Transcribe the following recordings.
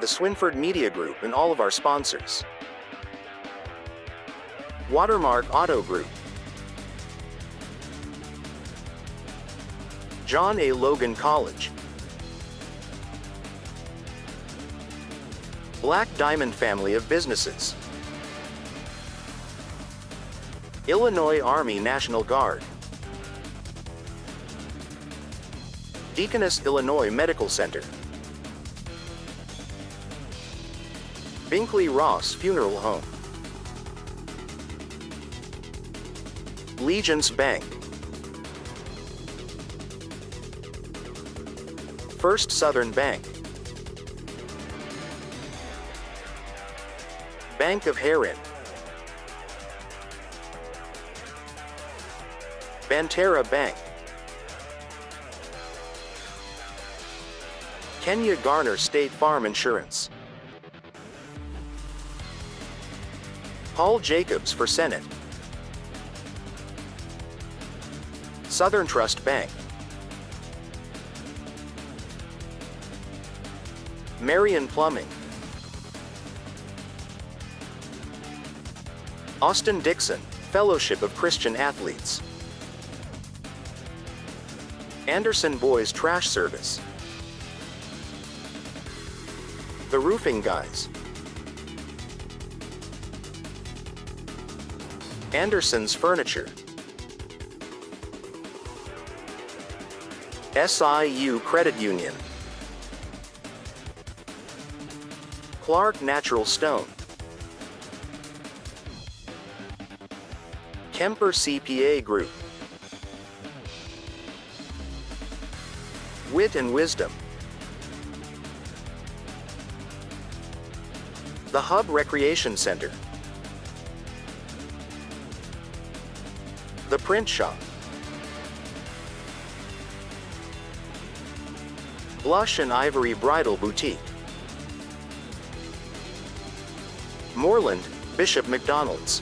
the Swinford Media Group and all of our sponsors. Watermark Auto Group, John A. Logan College, Black Diamond Family of Businesses, Illinois Army National Guard, Deaconess Illinois Medical Center, Binkley-Ross Funeral Home, Legence Bank, First Southern Bank, Bank of Herrin, Banterra Bank, Garner State Farm Insurance, Paul Jacobs for Senate, SouthernTrust Bank, Marion Plumbing, Austin Dickson, Fellowship of Christian Athletes, Anderson Boys Trash Service, The Roofing Guys, Anderson's Furniture, SIU Credit Union, Clark Natural Stone, Kemper CPA Group, Wit Wisdom, The Hub Recreation Center, The Print Shop, Blush and Ivory Bridal Boutique, Moreland, Bishop McDonald's,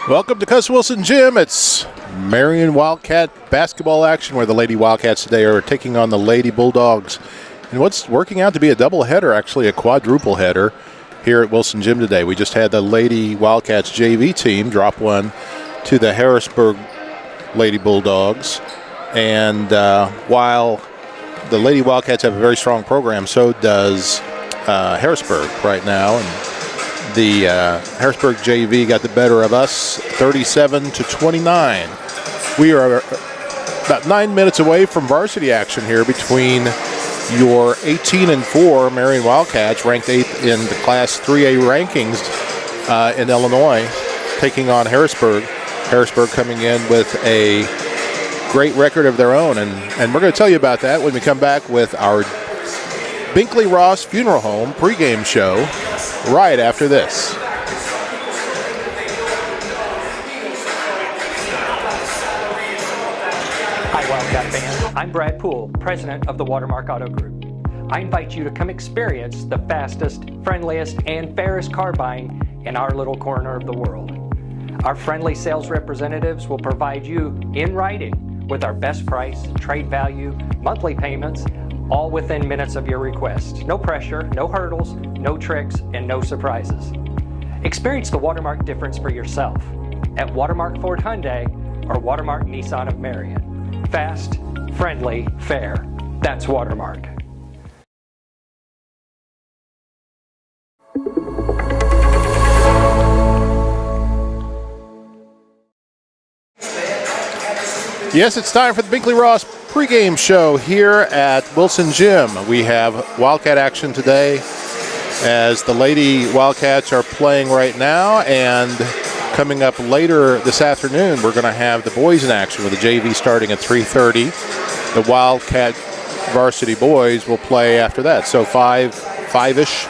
Welcome to Cus Wilson Gym. It's Marion Wildcat basketball action where the Lady Wildcats today are taking on the Lady Bulldogs. And what's working out to be a double header, actually a quadruple header here at Wilson Gym today. We just had the Lady Wildcats JV team drop one to the Harrisburg Lady Bulldogs. And while the Lady Wildcats have a very strong program, so does Harrisburg right now. And the Harrisburg JV got the better of us, 37-29. We are about 9 minutes away from varsity action here between your 18-4 Marion Wildcats, ranked 8th in the Class 3A rankings in Illinois, taking on Harrisburg. Harrisburg coming in with a great record of their own, and we're going to tell you about that when we come back with our Binkley-Ross Funeral Home pregame show right after this. Hi, Wildcat fans. I'm Brad Poole, president of the Watermark Auto Group. I invite you to come experience the fastest, friendliest, and fairest car buying in our little corner of the world. Our friendly sales representatives will provide you in writing with our best price, trade value, monthly payments, all within minutes of your request. No pressure, no hurdles, no tricks, and no surprises. Experience the Watermark difference for yourself at Watermark Ford Hyundai or Watermark Nissan of Marion. Fast, friendly, fair. That's Watermark. Yes, it's time for the Binkley-Ross pregame show here at Wilson Gym. We have Wildcat action today as the Lady Wildcats are playing right now, and coming up later this afternoon, we're going to have the boys in action with the JV starting at 3:30. The Wildcat varsity boys will play after that. So five-ish,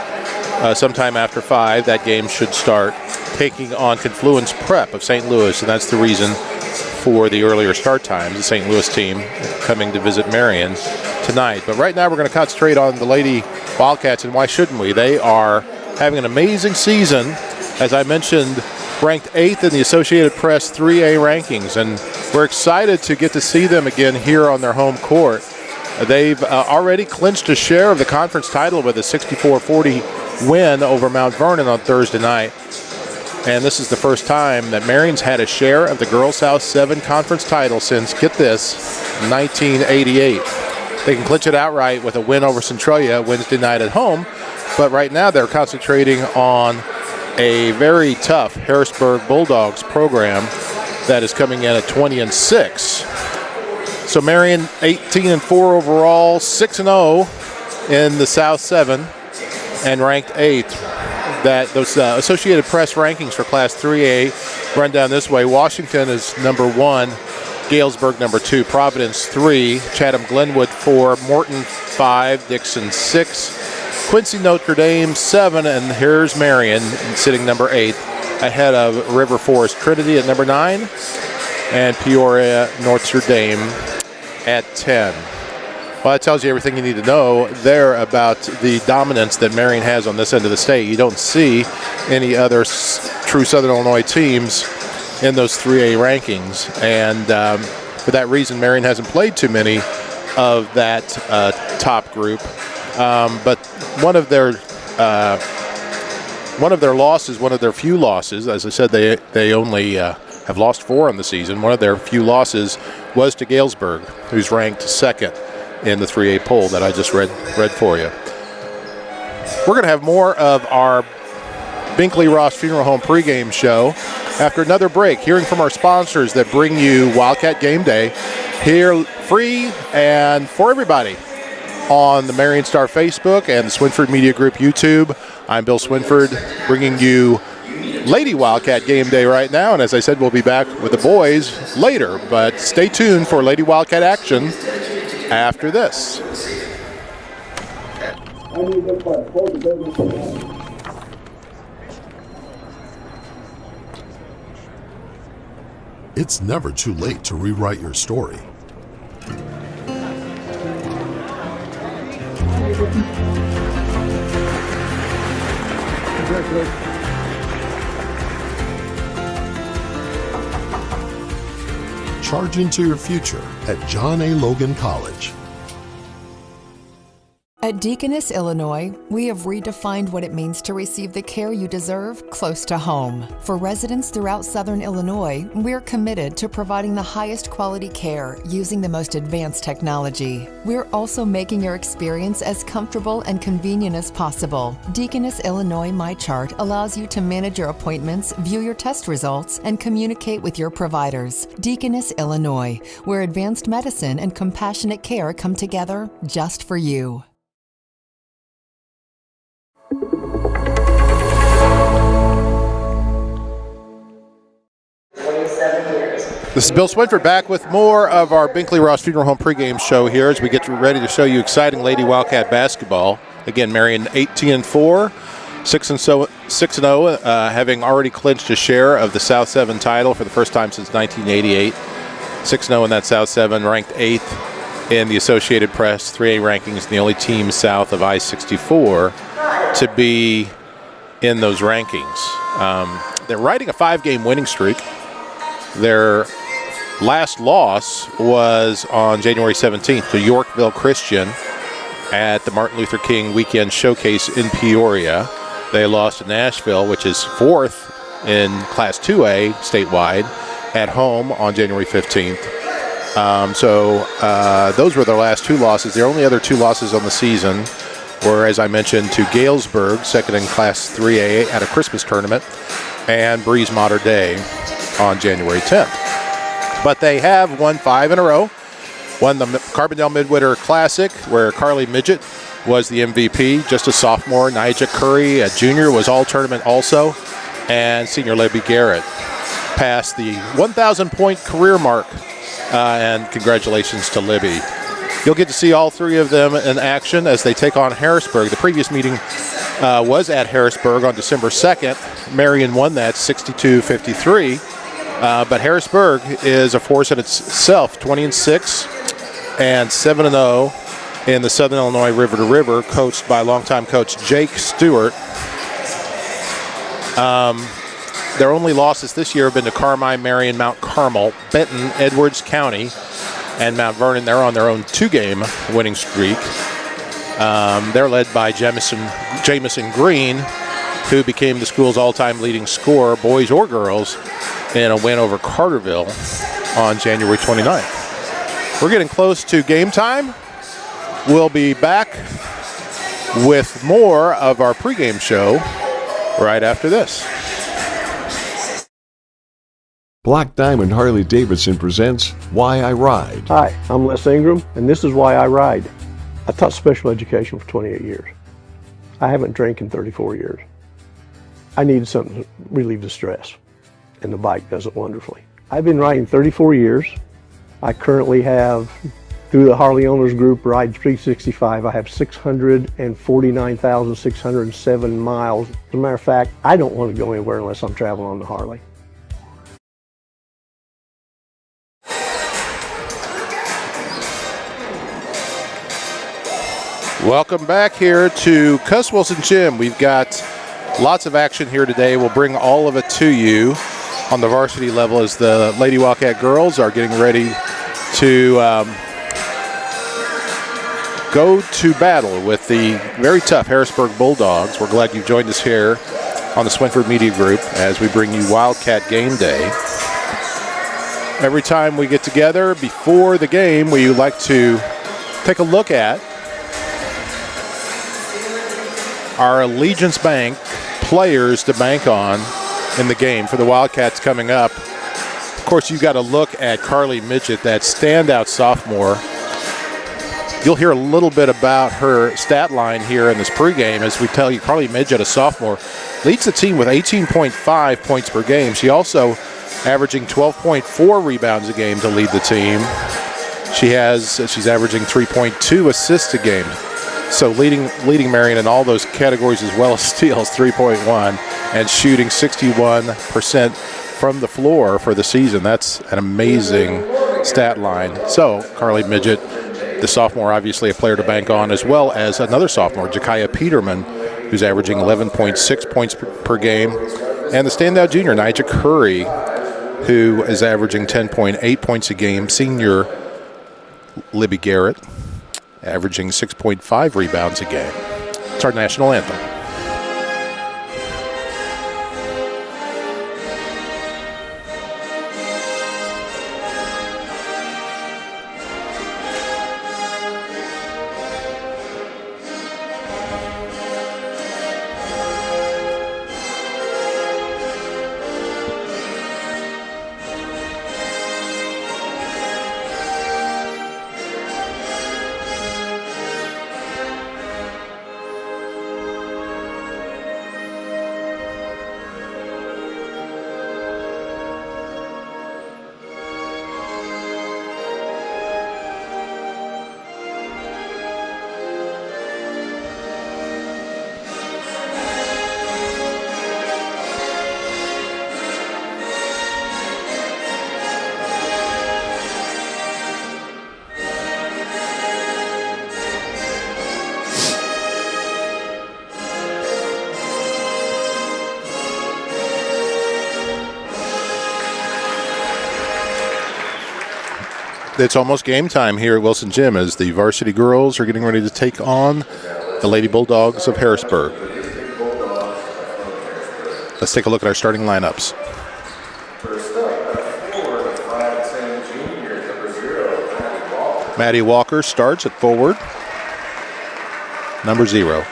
sometime after 5, that game should start, taking on Confluence Prep of St. Louis, and that's the reason for the earlier start times. The St. Louis team coming to visit Marion tonight. But right now we're going to concentrate on the Lady Wildcats, and why shouldn't we? They are having an amazing season. As I mentioned, ranked 8th in the Associated Press 3A rankings, and we're excited to get to see them again here on their home court. They've already clinched a share of the conference title with a 64-40 win over Mount Vernon on Thursday night. And this is the first time that Marion's had a share of the Girls South 7 conference title since, get this, 1988. They can clinch it outright with a win over Centralia Wednesday night at home, but right now they're concentrating on a very tough Harrisburg Bulldogs program that is coming in at 20-6. So Marion 18-4 overall, 6-0 in the South 7, and ranked 8th. Those Associated Press rankings for Class 3A run down this way. Washington is number 1, Galesburg number 2, Providence 3, Chatham Glenwood 4, Morton 5, Dickson 6, Quincy Notre Dame 7, and here's Marion sitting number 8, ahead of River Forest Trinity at number 9, and Peoria Notre Dame at 10. Well, that tells you everything you need to know there about the dominance that Marion has on this end of the state. You don't see any other true Southern Illinois teams in those 3A rankings. And for that reason, Marion hasn't played too many of that top group. But one of their losses, one of their few losses, as I said, they only have lost 4 on the season. One of their few losses was to Galesburg, who's ranked 2nd in the 3A poll that I just read for you. We're going to have more of our Binkley-Ross Funeral Home pregame show after another break, hearing from our sponsors that bring you Wildcat Gameday here free and for everybody on the Marion Star Facebook and the Swinford Media Group YouTube. I'm Bill Swinford, bringing you Lady Wildcat Gameday right now, and as I said, we'll be back with the boys later, but stay tuned for Lady Wildcat action after this. It's never too late to rewrite your story. Charge into your future at John A. Logan College. At Deaconess, Illinois, we have redefined what it means to receive the care you deserve close to home. For residents throughout Southern Illinois, we're committed to providing the highest quality care using the most advanced technology. We're also making your experience as comfortable and convenient as possible. Deaconess, Illinois MyChart allows you to manage your appointments, view your test results, and communicate with your providers. Deaconess, Illinois, where advanced medicine and compassionate care come together just for you. This is Bill Swinford back with more of our Binkley-Ross Funeral Home pregame show here as we get ready to show you exciting Lady Wildcat basketball. Again, Marion 18-4, 6-0, having already clinched a share of the South 7 title for the first time since 1988. 6-0 in that South 7, ranked 8th in the Associated Press 3A rankings, the only team south of I-64 to be in those rankings. They're riding a 5-game winning streak. Their last loss was on January 17th to Yorkville Christian at the Martin Luther King Weekend Showcase in Peoria. They lost to Nashville, which is 4th in Class 2A statewide, at home on January 15th. So those were their last 2 losses. Their only other 2 losses on the season were, as I mentioned, to Galesburg, 2nd in Class 3A at a Christmas tournament, and Breeze Mater Dei on January 10th. But they have won 5 in a row. Won the Carbondale Midwinter Classic, where Carly Midget was the MVP, just a sophomore. Nija Curry, a junior, was all-tournament also. And senior Libby Garrett passed the 1,000-point career mark. And congratulations to Libby. You'll get to see all 3 of them in action as they take on Harrisburg. The previous meeting was at Harrisburg on December 2nd. Marion won that 62-53. But Harrisburg is a force in itself, 20-6 and 7-0 in the Southern Illinois River to River, coached by longtime coach Jake Stewart. Their only losses this year have been to Carmine, Marion, Mount Carmel, Benton, Edwards County, and Mount Vernon. They're on their own 2-game winning streak. They're led by Jamison Green, who became the school's all-time leading scorer, boys or girls, in a win over Carterville on January 29th. We're getting close to game time. We'll be back with more of our pregame show right after this. Black Diamond Harley-Davidson presents Why I Ride. Hi, I'm Les Ingram, and this is Why I Ride. I taught special education for 28 years. I haven't drank in 34 years. I needed something to relieve the stress, and the bike does it wonderfully. I've been riding 34 years. I currently have, through the Harley Owners Group, Ride 365, I have 649,607 miles. As a matter of fact, I don't want to go anywhere unless I'm traveling on the Harley. Welcome back here to Cuss Wilson Gym. We've got lots of action here today. We'll bring all of it to you on the varsity level as the Lady Wildcat girls are getting ready to go to battle with the very tough Harrisburg Bulldogs. We're glad you've joined us here on the Swinford Media Group as we bring you Wildcat Game Day. Every time we get together before the game, we like to take a look at our Legence Bank players to bank on in the game for the Wildcats coming up. Of course, you've got to look at Carly Midget, that standout sophomore. You'll hear a little bit about her stat line here in this pregame as we tell you Carly Midget, a sophomore, leads the team with 18.5 points per game. She also averaging 12.4 rebounds a game to lead the team. She's averaging 3.2 assists a game. So leading Marion in all those categories as well as steals, 3.1, and shooting 61% from the floor for the season. That's an amazing stat line. So Carly Midget, the sophomore, obviously a player to bank on, as well as another sophomore, Jakaya Peterman, who's averaging 11.6 points per game, and the standout junior, Nigel Curry, who is averaging 10.8 points a game. Senior Libby Garrett, averaging 6.5 rebounds a game. It's our national anthem. It's almost game time here at Wilson Gym as the varsity girls are getting ready to take on the Lady Bulldogs of Harrisburg. Let's take a look at our starting lineups. Maddie Walker starts at forward, number 0.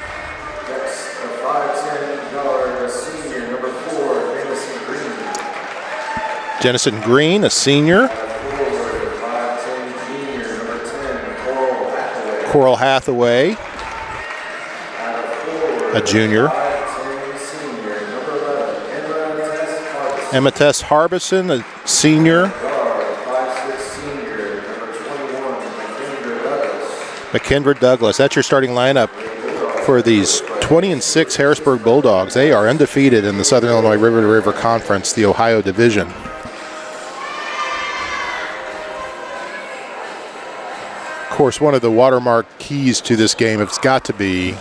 Jennison Green, a senior. Coral Hathaway, a junior. Emma Tess Harbison, a senior. McKendra Douglas. That's your starting lineup for these 20-6 Harrisburg Bulldogs. They are undefeated in the Southern Illinois River to River Conference, the Ohio Division. Of course, one of the Watermark keys to this game has got to be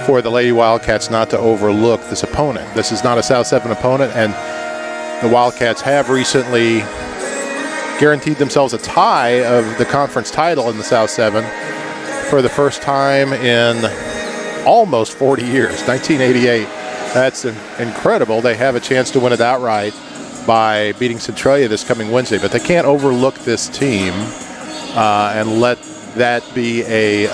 for the Lady Wildcats not to overlook this opponent. This is not a South 7 opponent, and the Wildcats have recently guaranteed themselves a tie of the conference title in the South 7 for the first time in almost 40 years, 1988. That's incredible. They have a chance to win it outright by beating Centralia this coming Wednesday, but they can't overlook this team and let that be a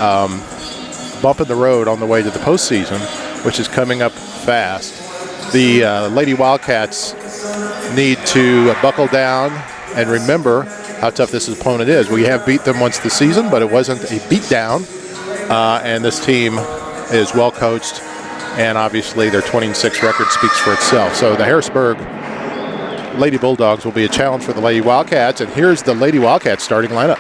bump in the road on the way to the postseason, which is coming up fast. The Lady Wildcats need to buckle down and remember how tough this opponent is. We have beat them once this season, but it wasn't a beatdown, and this team is well coached, and obviously their 20-6 record speaks for itself. So the Harrisburg Lady Bulldogs will be a challenge for the Lady Wildcats, and here's the Lady Wildcats starting lineup.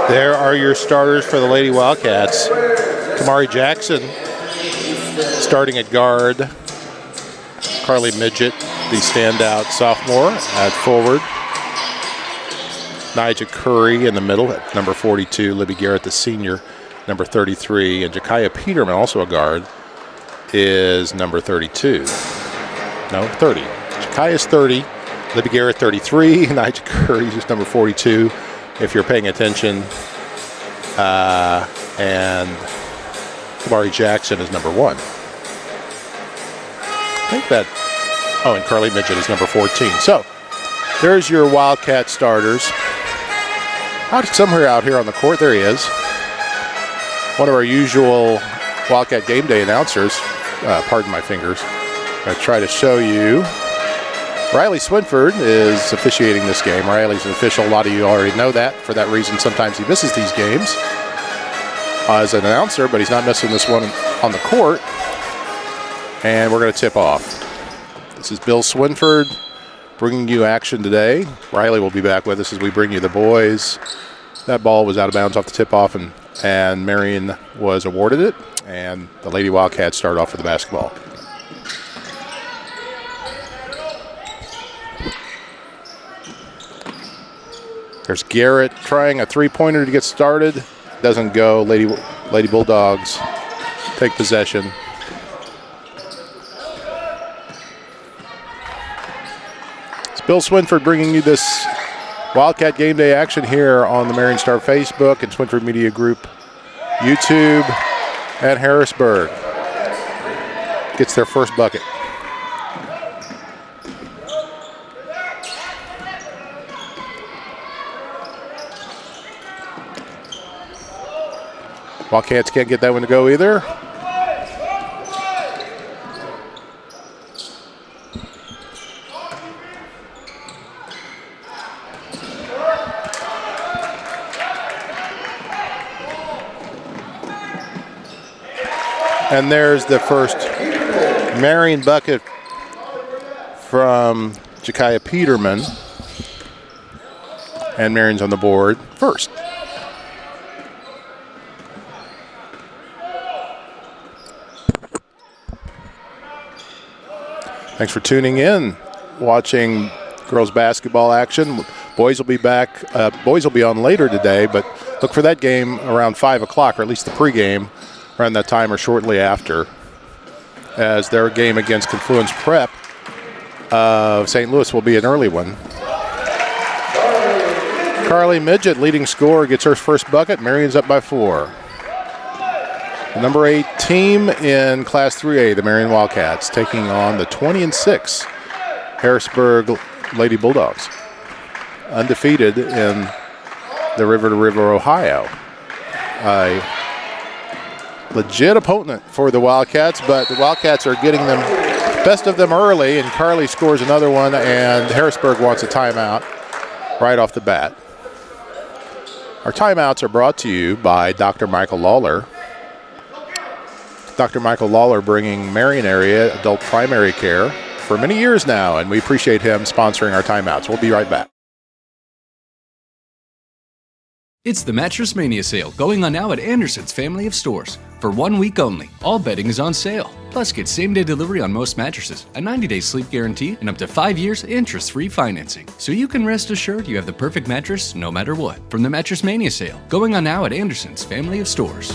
There are your starters for the Lady Wildcats. Kamari Jackson starting at guard. Carly Midget, the standout sophomore, at forward. Nija Curry in the middle at number 42. Libby Garrett, the senior, number 33. And Jakaya Peterman, also a guard, is number 32. No, 30. Jakaya's 30. Libby Garrett, 33. Nija Curry is number 42. If you're paying attention, and Kamari Jackson is number 1. I think that, and Carly Midget is number 14. So there's your Wildcat starters. Somewhere out here on the court, there he is. One of our usual Wildcat Game Day announcers. Pardon my fingers. I'm going to try to show you. Riley Swinford is officiating this game. Riley's an official. A lot of you already know that. For that reason, sometimes he misses these games as an announcer, but he's not missing this one on the court. And we're going to tip off. This is Bill Swinford bringing you action today. Riley will be back with us as we bring you the boys. That ball was out of bounds off the tip-off, and Marion was awarded it. And the Lady Wildcats start off with the basketball. There's Garrett trying a three-pointer to get started. Doesn't go. Lady Bulldogs take possession. It's Bill Swinford bringing you this Wildcat Game Day action here on the Marion Star Facebook and Swinford Media Group YouTube at Harrisburg. Gets their first bucket. Wildcats can't get that one to go either. And there's the first Marion bucket from Jakaya Peterman. And Marion's on the board first. Thanks for tuning in, watching girls basketball action. Boys will be back. Boys will be on later today, but look for that game around 5 o'clock, or at least the pregame around that time or shortly after, as their game against Confluence Prep of St. Louis will be an early one. Carly Midget, leading scorer, gets her first bucket. Marion's up by 4. The number 8 team in Class 3A, the Marion Wildcats, taking on the 20-6 Harrisburg Lady Bulldogs, undefeated in the River to River, Ohio. A legit opponent for the Wildcats, but the Wildcats are getting them best of them early, and Carly scores another one, and Harrisburg wants a timeout right off the bat. Our timeouts are brought to you by Dr. Michael Lawler. Dr. Michael Lawler bringing Marion area adult primary care for many years now, and we appreciate him sponsoring our timeouts. We'll be right back. It's the Mattress Mania sale going on now at Anderson's family of stores. For 1 week only, all bedding is on sale. Plus, get same-day delivery on most mattresses, a 90-day sleep guarantee, and up to 5 years interest-free financing. So you can rest assured you have the perfect mattress no matter what. From the Mattress Mania sale, going on now at Anderson's family of stores.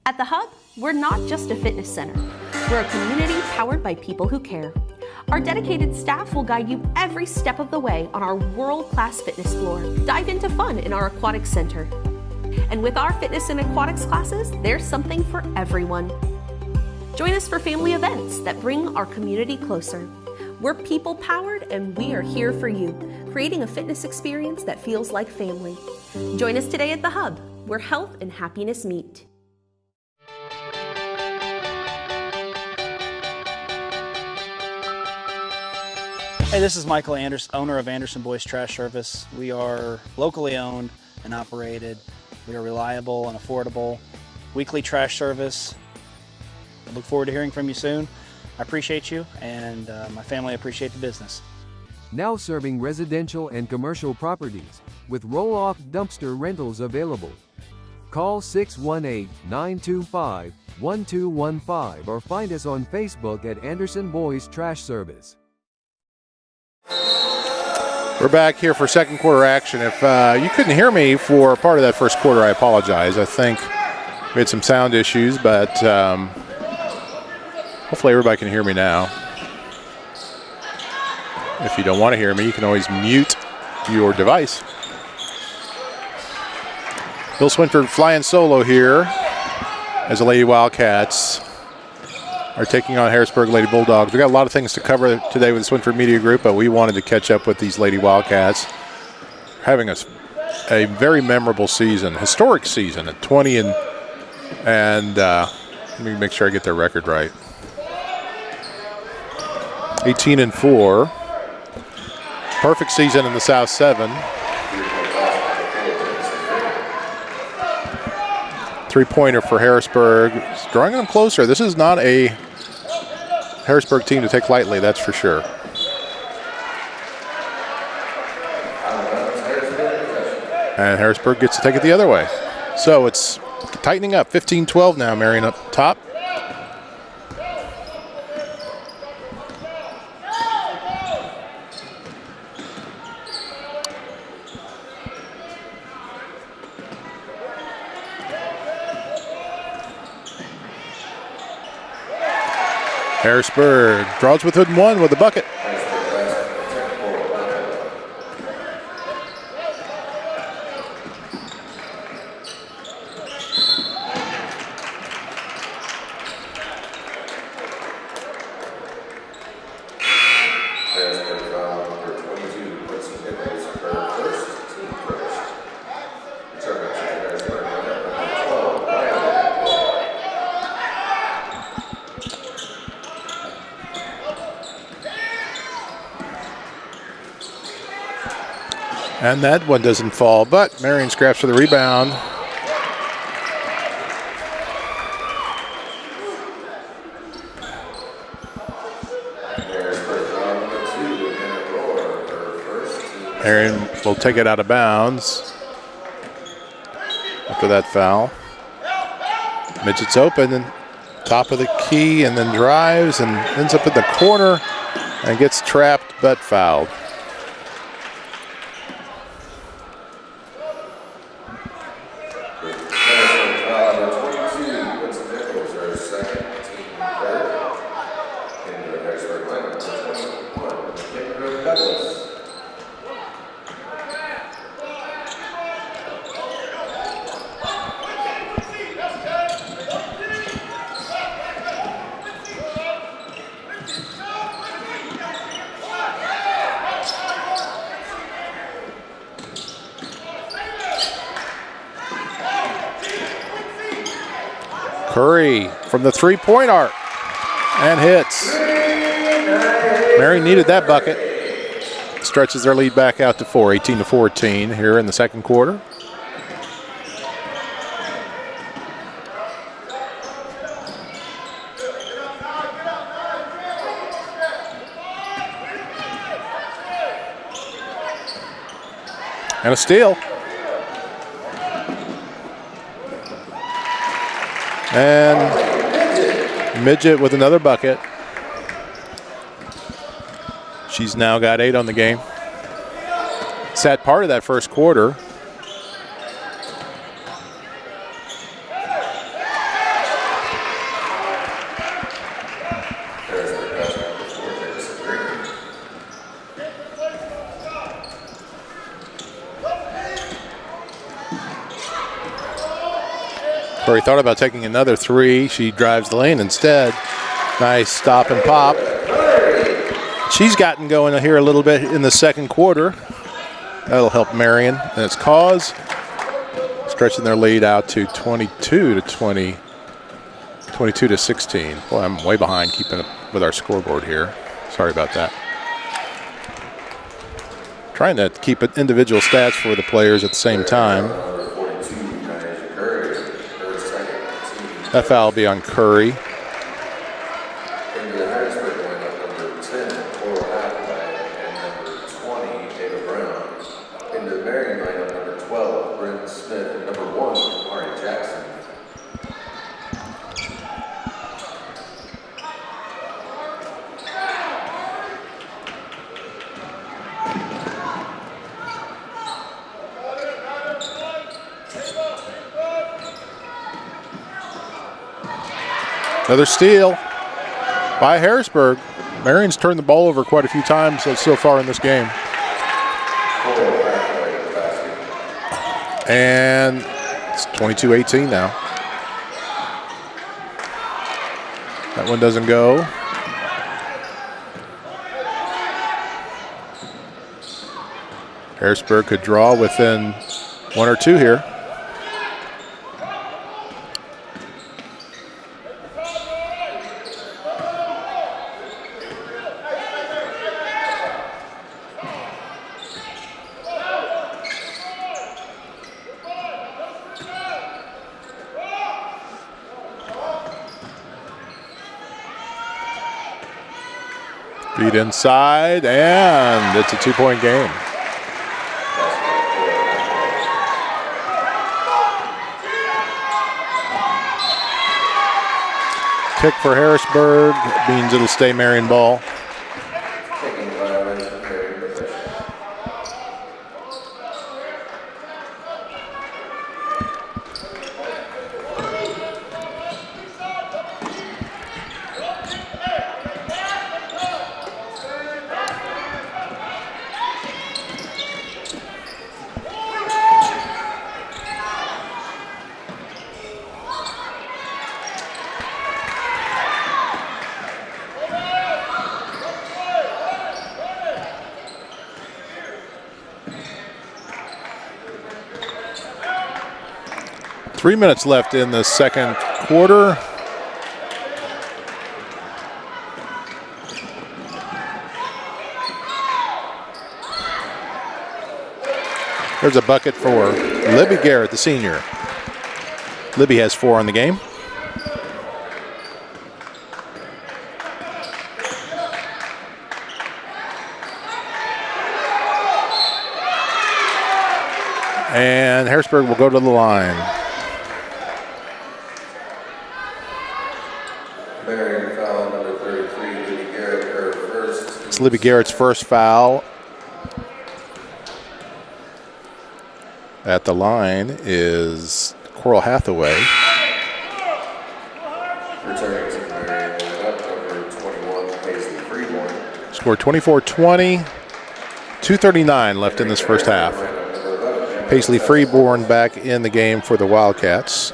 At The Hub, we're not just a fitness center. We're a community powered by people who care. Our dedicated staff will guide you every step of the way on our world-class fitness floor. Dive into fun in our aquatics center. And with our fitness and aquatics classes, there's something for everyone. Join us for family events that bring our community closer. We're people-powered and we are here for you, creating a fitness experience that feels like family. Join us today at The Hub, where health and happiness meet. Hey, this is Michael Anderson, owner of Anderson Boys Trash Service. We are locally owned and operated. We are reliable and affordable. Weekly trash service. I look forward to hearing from you soon. I appreciate you, and my family appreciate the business. Now serving residential and commercial properties with roll-off dumpster rentals available. Call 618-925-1215 or find us on Facebook at Anderson Boys Trash Service. We're back here for second quarter action. If you couldn't hear me for part of that first quarter, I apologize. I think we had some sound issues, but hopefully everybody can hear me now. If you don't want to hear me, you can always mute your device. Bill Swinford flying solo here as the Lady Wildcats are taking on Harrisburg Lady Bulldogs. We got a lot of things to cover today with the Swinford Media Group, but we wanted to catch up with these Lady Wildcats. Having a very memorable season, historic season at 20 and let me make sure I get their record right. 18-4. Perfect season in the South 7. 3-pointer for Harrisburg. It's drawing them closer. This is not a Harrisburg team to take lightly, that's for sure. And Harrisburg gets to take it the other way. So it's tightening up. 15-12 now, Marion up top. Harrisburg draws with hood and one with a bucket. And that one doesn't fall, but Marion scraps for the rebound. Marion will take it out of bounds after that foul. Midget's open and top of the key and then drives and ends up in the corner and gets trapped but fouled. Curry from the three-point arc and hits. Marion needed that bucket. Stretches their lead back out to 4, 18-14 here in the second quarter. And a steal. And Midget with another bucket. She's now got 8 on the game. Sat part of that first quarter. Corey thought about taking another three. She drives the lane instead. Nice stop and pop. She's gotten going here a little bit in the second quarter. That'll help Marion and its cause. Stretching their lead out to 22 to 16. Boy, I'm way behind keeping up with our scoreboard here. Sorry about that. Trying to keep individual stats for the players at the same time. That foul will be on Curry. Another steal by Harrisburg. Marion's turned the ball over quite a few times so far in this game. And it's 22-18 now. That one doesn't go. Harrisburg could draw within one or two here. Feed inside, and it's a two-point game. Kick for Harrisburg means it'll stay Marion ball. Three minutes left in the second quarter. There's a bucket for Libby Garrett, the senior. Libby has 4 on the game. And Harrisburg will go to the line. It's Libby Garrett's first foul. At the line is Coral Hathaway. Scored 24-20, 2:39 left in this first half. Paisley Freeborn back in the game for the Wildcats.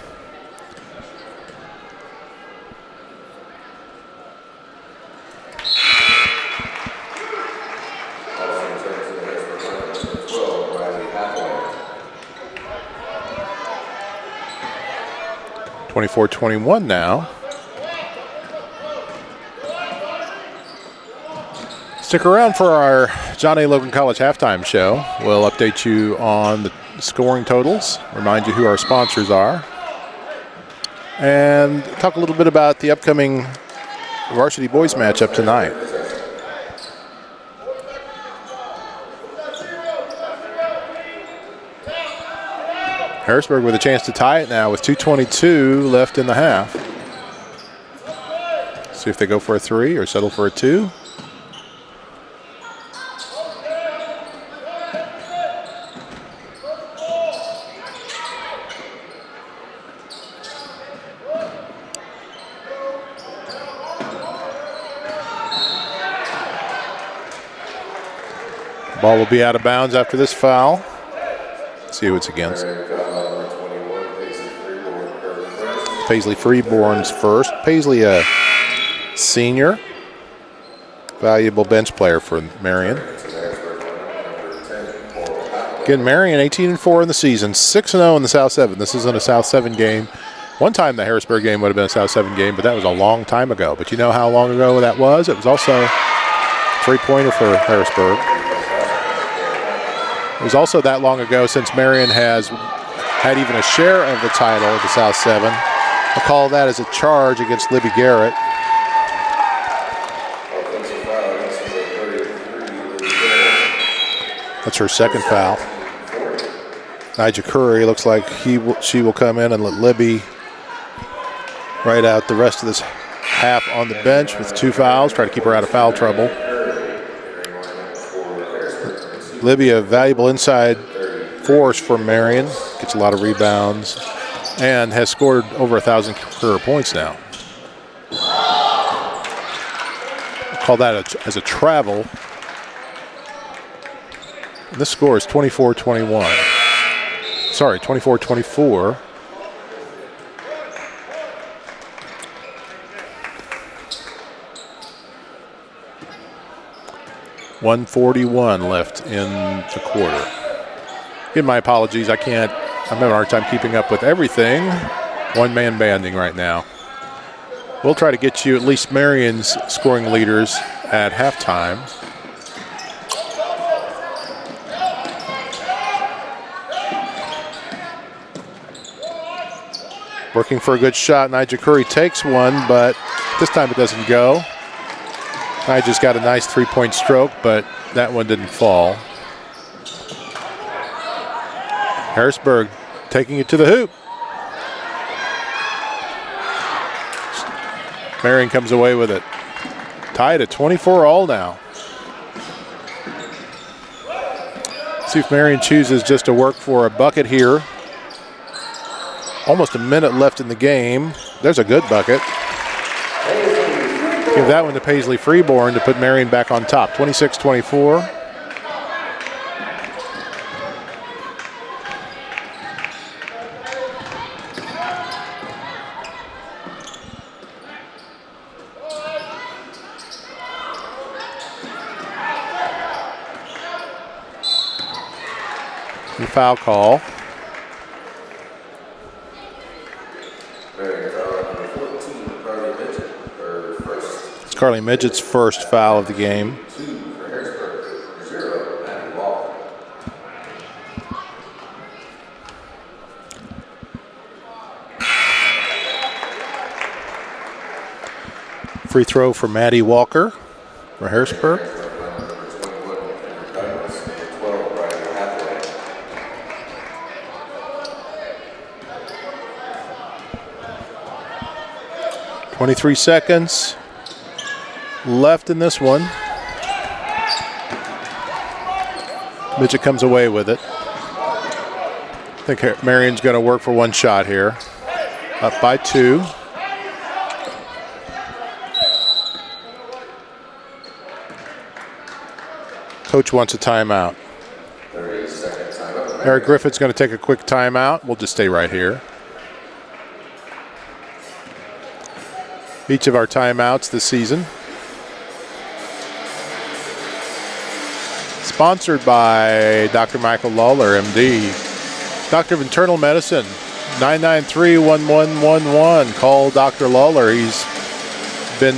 (24-21) now. Stick around for our John A. Logan College halftime show. We'll update you on the scoring totals, remind you who our sponsors are, and talk a little bit about the upcoming varsity boys matchup tonight. Harrisburg with a chance to tie it now with 2:22 left in the half. See if they go for a 3 or settle for a 2. Ball will be out of bounds after this foul. Let's see who it's against. Paisley Freeborn's first. Paisley, a senior, valuable bench player for Marion. Again, Marion 18-4 in the season, 6-0 in the South 7. This isn't a South 7 game. One time the Harrisburg game would have been a South 7 game, but that was a long time ago. But you know how long ago that was? It was also a three-pointer for Harrisburg. It was also that long ago since Marion has had even a share of the title of the South 7. I call that as a charge against Libby Garrett. That's her second foul. Nigel Curry looks like she will come in and let Libby ride out the rest of this half on the bench with 2 fouls, try to keep her out of foul trouble. Libby, a valuable inside force for Marion, gets a lot of rebounds and has scored over 1,000 career points now. Call that as a travel. This score is 24-21. Sorry, 24-24. $141 left in the quarter. Give my apologies. I'm having a hard time keeping up with everything. One-man banding right now. We'll try to get you at least Marion's scoring leaders at halftime. Working for a good shot. Nigel Curry takes one, but this time it doesn't go. Nigel's got a nice three-point stroke, but that one didn't fall. Harrisburg taking it to the hoop. Marion comes away with it. Tied at 24 all now. See if Marion chooses just to work for a bucket here. Almost a minute left in the game. There's a good bucket. Give that one to Paisley Freeborn to put Marion back on top. 26-24. The foul call. It's Carly Midget's first foul of the game. Free throw for Maddie Walker for Harrisburg. .23 seconds left in this one. Midget comes away with it. I think Marion's going to work for one shot here. Up by 2. Coach wants a timeout. Eric Griffith's going to take a quick timeout. We'll just stay right here. Each of our timeouts this season. Sponsored by Dr. Michael Lawler, MD. Doctor of Internal Medicine, 993-1111. Call Dr. Lawler. He's been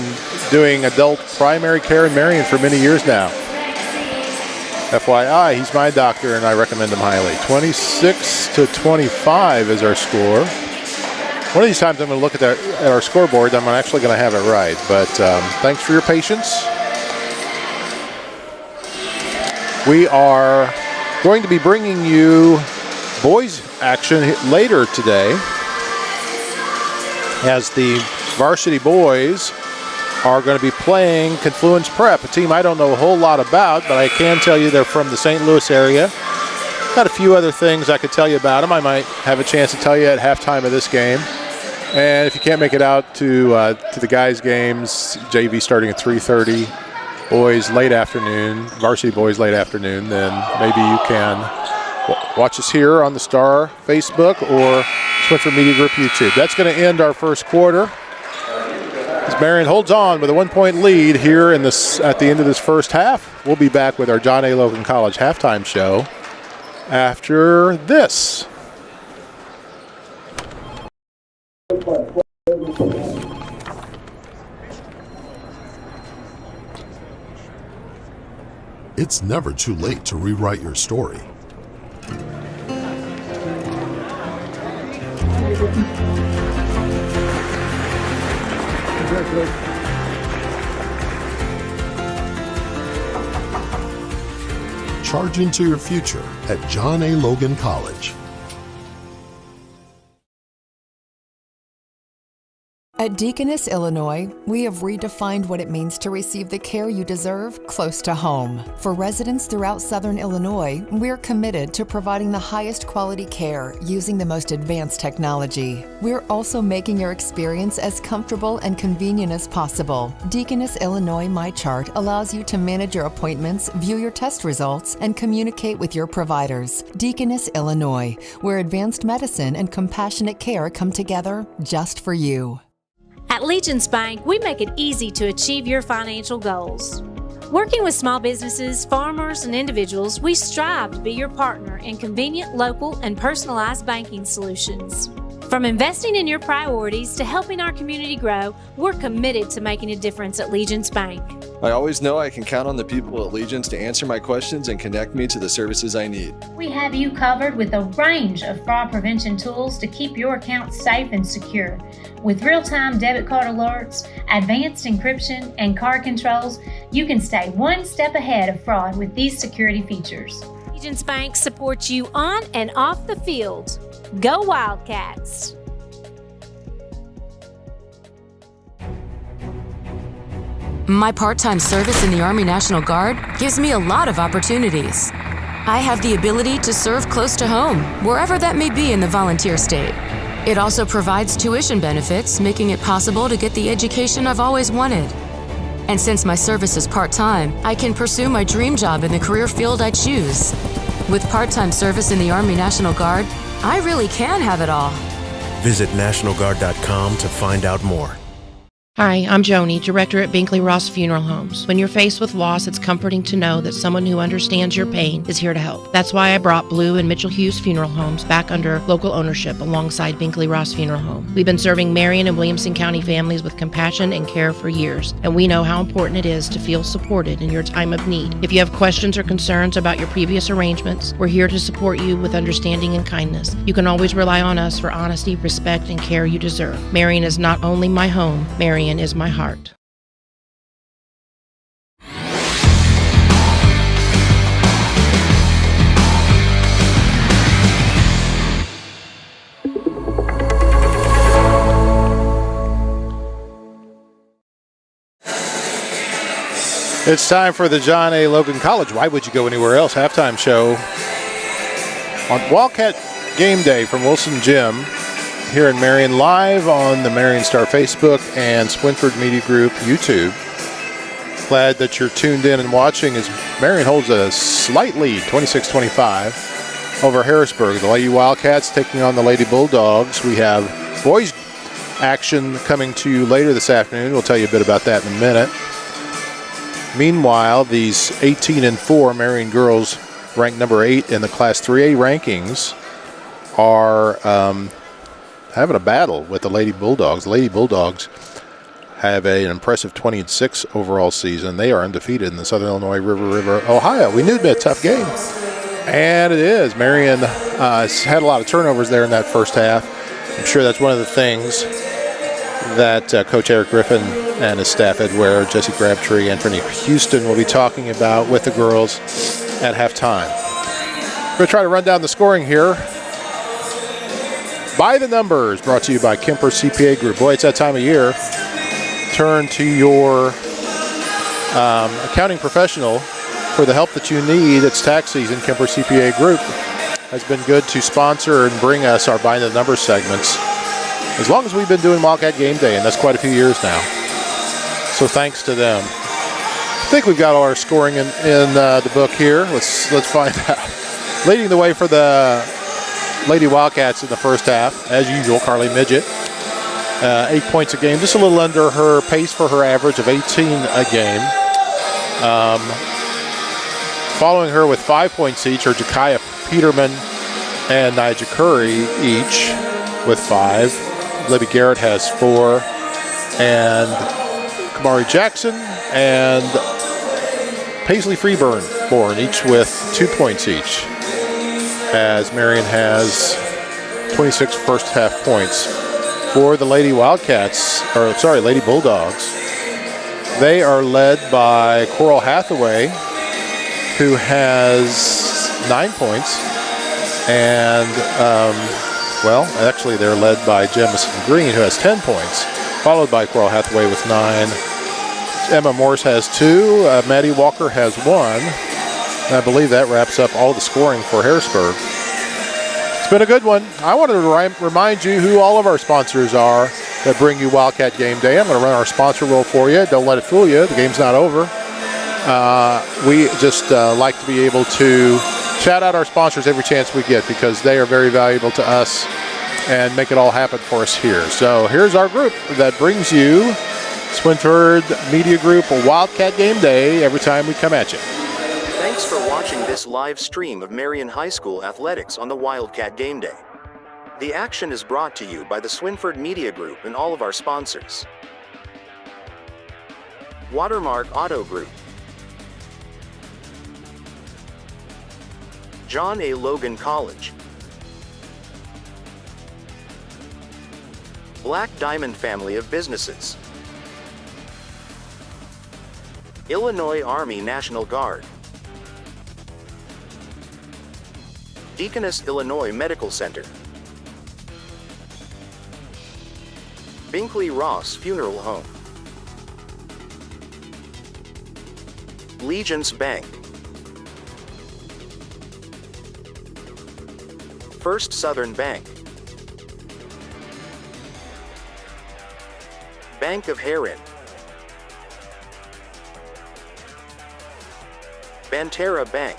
doing adult primary care in Marion for many years now. FYI, he's my doctor and I recommend him highly. 26-25 is our score. One of these times I'm going to look at our scoreboard. I'm actually going to have it right, but thanks for your patience. We are going to be bringing you boys action later today as the varsity boys are going to be playing Confluence Prep, a team I don't know a whole lot about, but I can tell you they're from the St. Louis area. Got a few other things I could tell you about them. I might have a chance to tell you at halftime of this game. And if you can't make it out to the guys' games, JV starting at 3:30, boys late afternoon, varsity boys late afternoon, then maybe you can watch us here on the Star Facebook or Swinford Media Group YouTube. That's going to end our first quarter. As Marion holds on with a 1-point lead here at the end of this first half. We'll be back with our John A. Logan College halftime show after this. It's never too late to rewrite your story. Charge into your future at John A. Logan College. At Deaconess, Illinois, we have redefined what it means to receive the care you deserve close to home. For residents throughout Southern Illinois, we're committed to providing the highest quality care using the most advanced technology. We're also making your experience as comfortable and convenient as possible. Deaconess, Illinois MyChart allows you to manage your appointments, view your test results, and communicate with your providers. Deaconess, Illinois, where advanced medicine and compassionate care come together just for you. At Legence Bank, we make it easy to achieve your financial goals. Working with small businesses, farmers, and individuals, we strive to be your partner in convenient, local, and personalized banking solutions. From investing in your priorities to helping our community grow, we're committed to making a difference at Legence Bank. I always know I can count on the people at Legence to answer my questions and connect me to the services I need. We have you covered with a range of fraud prevention tools to keep your accounts safe and secure. With real-time debit card alerts, advanced encryption, and card controls, you can stay one step ahead of fraud with these security features. Legence Bank supports you on and off the field. Go Wildcats! My part-time service in the Army National Guard gives me a lot of opportunities. I have the ability to serve close to home, wherever that may be in the volunteer state. It also provides tuition benefits, making it possible to get the education I've always wanted. And since my service is part-time, I can pursue my dream job in the career field I choose. With part-time service in the Army National Guard, I really can have it all. Visit NationalGuard.com to find out more. Hi, I'm Joni, Director at Binkley-Ross Funeral Homes. When you're faced with loss, it's comforting to know that someone who understands your pain is here to help. That's why I brought Blue and Mitchell Hughes Funeral Homes back under local ownership alongside Binkley-Ross Funeral Home. We've been serving Marion and Williamson County families with compassion and care for years, and we know how important it is to feel supported in your time of need. If you have questions or concerns about your previous arrangements, we're here to support you with understanding and kindness. You can always rely on us for honesty, respect, and care you deserve. Marion is not only my home, Marion is my heart. It's time for the John A. Logan College. Why would you go anywhere else? Halftime show on Wildcat Gameday from Wilson Gym here in Marion, live on the Marion Star Facebook and Swinford Media Group YouTube. Glad that you're tuned in and watching as Marion holds a slight lead, 26-25, over Harrisburg. The Lady Wildcats taking on the Lady Bulldogs. We have boys action coming to you later this afternoon. We'll tell you a bit about that in a minute. Meanwhile, these 18-4 Marion girls, ranked number 8 in the Class 3A rankings, are having a battle with the Lady Bulldogs. The Lady Bulldogs have an impressive 20-6 overall season. They are undefeated in the Southern Illinois River, Ohio. We knew it'd be a tough game, and it is. Marion had a lot of turnovers there in that first half. I'm sure that's one of the things that Coach Eric Griffin and his staff, Ed Ware, Jesse Crabtree, Anthony Houston, will be talking about with the girls at halftime. We're going to try to run down the scoring here. By the Numbers, brought to you by Kemper CPA Group. Boy, it's that time of year. Turn to your accounting professional for the help that you need. It's tax season. Kemper CPA Group has been good to sponsor and bring us our By the Numbers segments as long as we've been doing Wildcat Game Day, and that's quite a few years now. So thanks to them. I think we've got all our scoring in the book here. Let's find out. Leading the way for the Lady Wildcats in the first half, as usual. Carly Midget, 8 points a game, just a little under her pace for her average of 18 a game. Following her with 5 points each are Jakaya Peterman and Nigel Curry each with 5. Libby Garrett has 4, and Kamari Jackson and Paisley Freeborn each with 2 points each, as Marion has 26 first half points. For the Lady Wildcats, or sorry, Lady Bulldogs, they are led by Coral Hathaway, who has 9 points, and well, actually they're led by Jemison Green, who has 10 points, followed by Coral Hathaway with 9. Emma Morse has 2, Maddie Walker has 1. And I believe that wraps up all the scoring for Harrisburg. It's been a good one. I wanted to remind you who all of our sponsors are that bring you Wildcat Game Day. I'm going to run our sponsor roll for you. Don't let it fool you. The game's not over. We just like to be able to shout out our sponsors every chance we get, because they are very valuable to us and make it all happen for us here. So here's our group that brings you Swinford Media Group Wildcat Game Day every time we come at you. Thanks for watching this live stream of Marion High School athletics on the Wildcat Game Day. The action is brought to you by the Swinford Media Group and all of our sponsors. Watermark Auto Group, John A. Logan College, Black Diamond Family of Businesses, Illinois Army National Guard, Deaconess Illinois Medical Center, Binkley-Ross Funeral Home, Legence Bank, First Southern Bank, Bank of Herrin, Banterra Bank,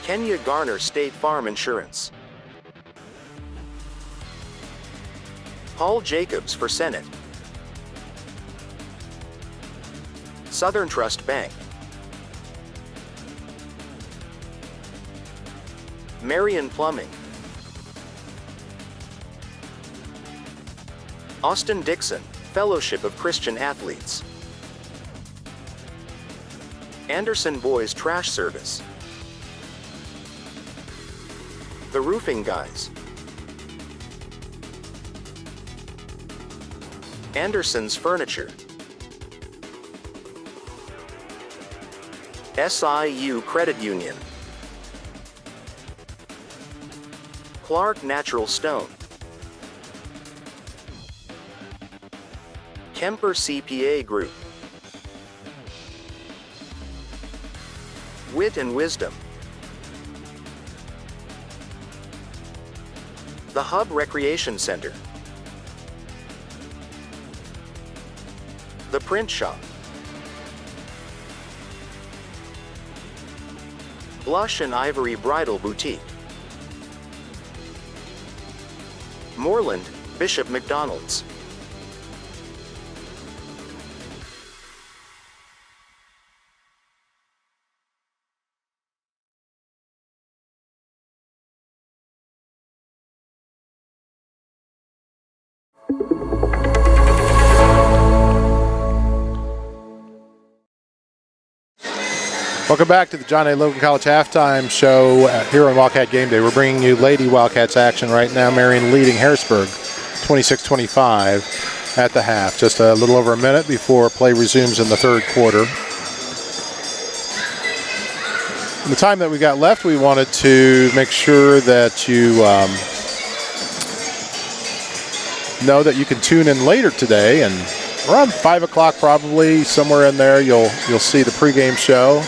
Kenya Garner State Farm Insurance, Paul Jacobs for Senate, SouthernTrust Bank, Marion Plumbing, Austin Dickson, Fellowship of Christian Athletes, Anderson Boys Trash Service, The Roofing Guys, Anderson's Furniture, SIU Credit Union, Clark Natural Stone, Kemper CPA Group, Wit Wisdom, The Hub Recreation Center, The Print Shop, Blush and Ivory Bridal Boutique, Moreland, Bishop McDonald's, Welcome back to the John A. Logan College halftime show here on Wildcat Game Day. We're bringing you Lady Wildcats action right now. Marion leading Harrisburg 26-25 at the half. Just a little over a minute before play resumes in the third quarter. In the time that we got left, we wanted to make sure that you know that you can tune in later today, and around 5 o'clock probably, somewhere in there, you'll see the pregame show.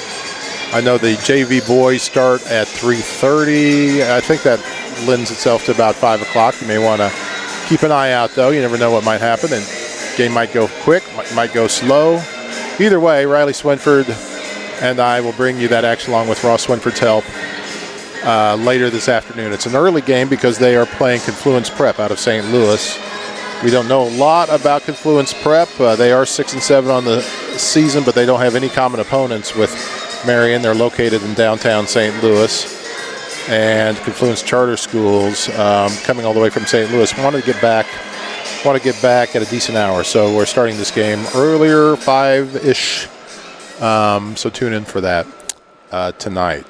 I know the JV boys start at 3:30. I think that lends itself to about 5 o'clock. You may want to keep an eye out, though. You never know what might happen, and game might go quick, might go slow. Either way, Riley Swinford and I will bring you that action along with Ross Swinford's help later this afternoon. It's an early game because they are playing Confluence Prep out of St. Louis. We don't know a lot about Confluence Prep. They are 6-7 on the season, but they don't have any common opponents with Marion. They're located in downtown St. Louis. And Confluence Charter Schools, coming all the way from St. Louis, want to get back at a decent hour. So we're starting this game earlier, 5-ish. So tune in for that tonight.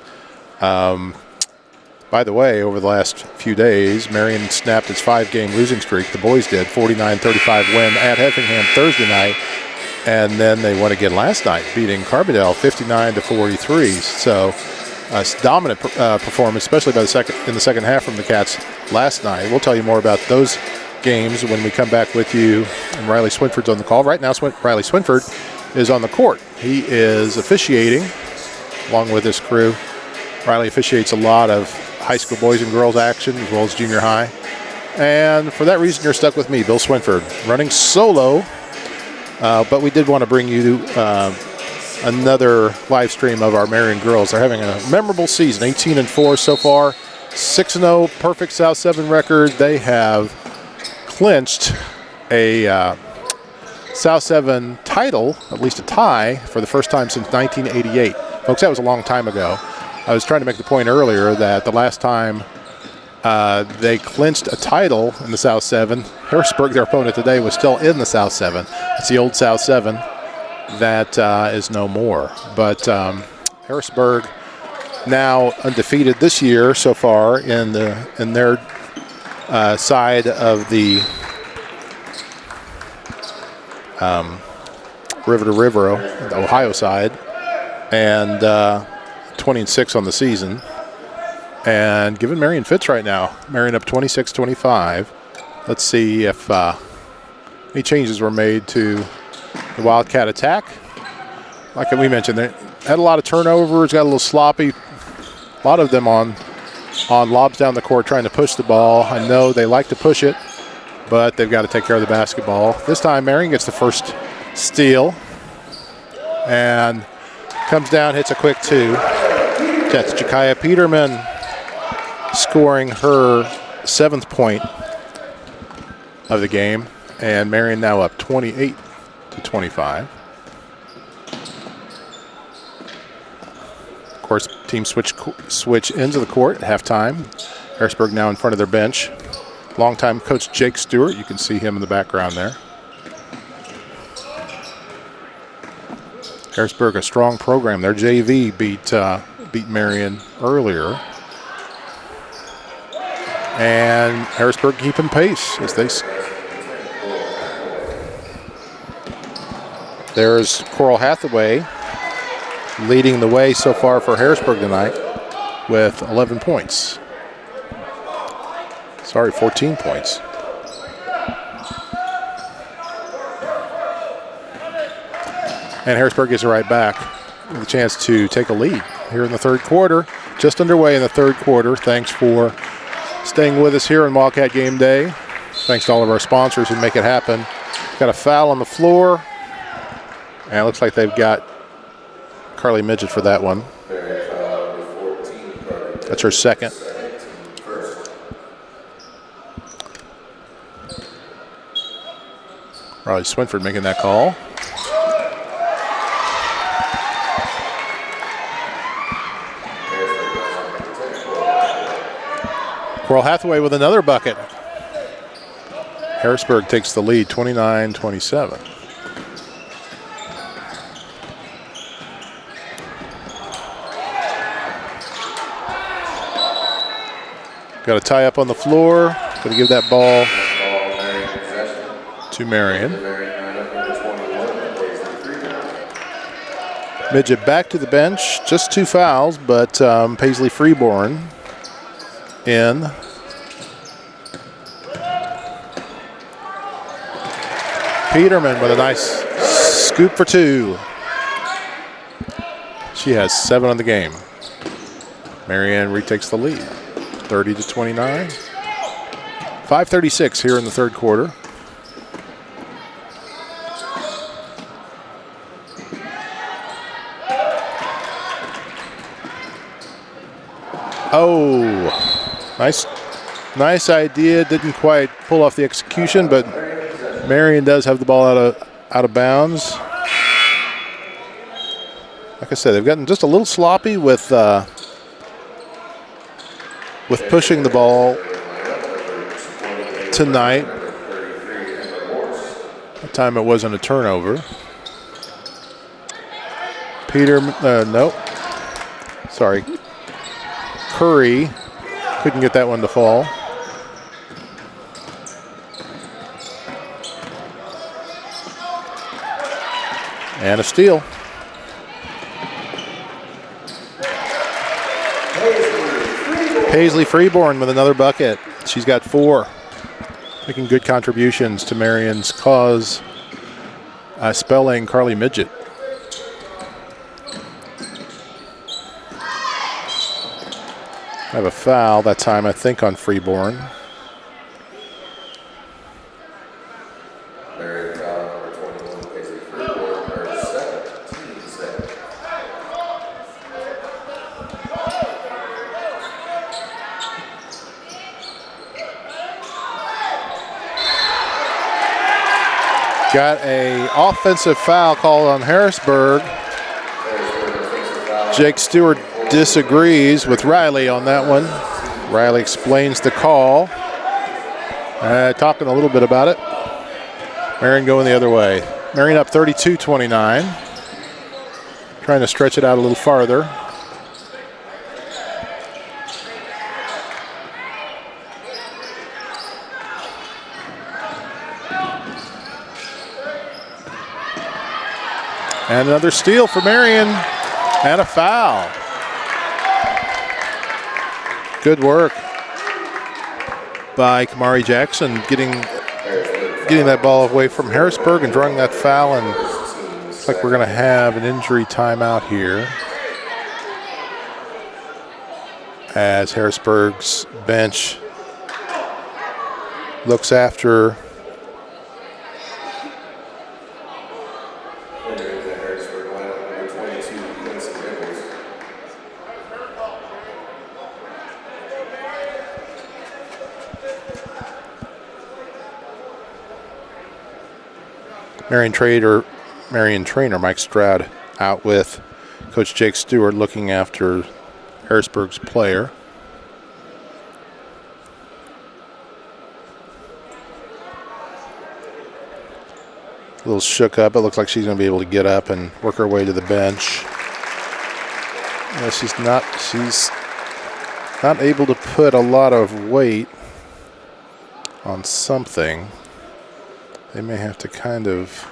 By the way, over the last few days, Marion snapped its 5-game losing streak. The boys did, 49-35 win at Effingham Thursday night. And then they won again last night, beating Carbondale 59-43. So a dominant performance, especially in the second half from the Cats last night. We'll tell you more about those games when we come back with you. And Riley Swinford's on the call. Right now, Riley Swinford is on the court. He is officiating along with his crew. Riley officiates a lot of high school boys and girls action as well as junior high. And for that reason, you're stuck with me, Bill Swinford, running solo. But we did want to bring you another live stream of our Marion girls. They're having a memorable season, 18-4 so far, 6-0, perfect South 7 record. They have clinched a South 7 title, at least a tie, for the first time since 1988. Folks, that was a long time ago. I was trying to make the point earlier that the last time they clinched a title in the South 7, Harrisburg, their opponent today, was still in the South 7. It's the old South 7 that is no more. But Harrisburg now undefeated this year so far in their side of the river to river, the Ohio side, and 20-6 on the season. And giving Marion fits right now. Marion up 26-25. Let's see if any changes were made to the Wildcat attack. Like we mentioned, they had a lot of turnovers, got a little sloppy. A lot of them on lobs down the court trying to push the ball. I know they like to push it, but they've got to take care of the basketball. This time, Marion gets the first steal and comes down, hits a quick 2. That's Jakaya Peterman scoring her 7th point of the game, and Marion now up 28-25. Of course, teams switch into the court at halftime. Harrisburg now in front of their bench. Longtime coach Jake Stewart, you can see him in the background there. Harrisburg, a strong program. Their JV beat Marion earlier. And Harrisburg keeping pace as they. There's Coral Hathaway leading the way so far for Harrisburg tonight with 11 points. 14 points. And Harrisburg gets it right back with a chance to take a lead here in the third quarter. Just underway in the third quarter. Thanks for staying with us here on Wildcat Game Day. Thanks to all of our sponsors who make it happen. Got a foul on the floor. And it looks like they've got Carly Midget for that one. That's her second. Riley Swinford making that call. Coral Hathaway with another bucket. Harrisburg takes the lead, 29-27. Got a tie up on the floor. Going to give that ball to Marion. Midget back to the bench. Just 2 fouls, but Paisley Freeborn in. Peterman with a nice scoop for 2. She has 7 on the game. Marianne retakes the lead, 30-29. 5:36 here in the third quarter. Oh, nice idea. Didn't quite pull off the execution, but Marion does have the ball out of bounds. Like I said, they've gotten just a little sloppy with pushing the ball tonight. That time it wasn't a turnover. Nope. Sorry. Curry couldn't get that one to fall. And a steal. Paisley Freeborn with another bucket. She's got 4. Making good contributions to Marion's cause, spelling Carly Midget. I have a foul that time, I think, on Freeborn. Got a offensive foul called on Harrisburg. Jake Stewart disagrees with Riley on that one. Riley explains the call. Talking a little bit about it. Marion going the other way. Marion up 32-29. Trying to stretch it out a little farther. And another steal for Marion, and a foul. Good work by Kamari Jackson getting that ball away from Harrisburg and drawing that foul, and looks like we're going to have an injury timeout here as Harrisburg's bench looks after Marion trainer Mike Stroud out with Coach Jake Stewart looking after Harrisburg's player. A little shook up. It looks like she's going to be able to get up and work her way to the bench. Yeah, she's not able to put a lot of weight on something. They may have to kind of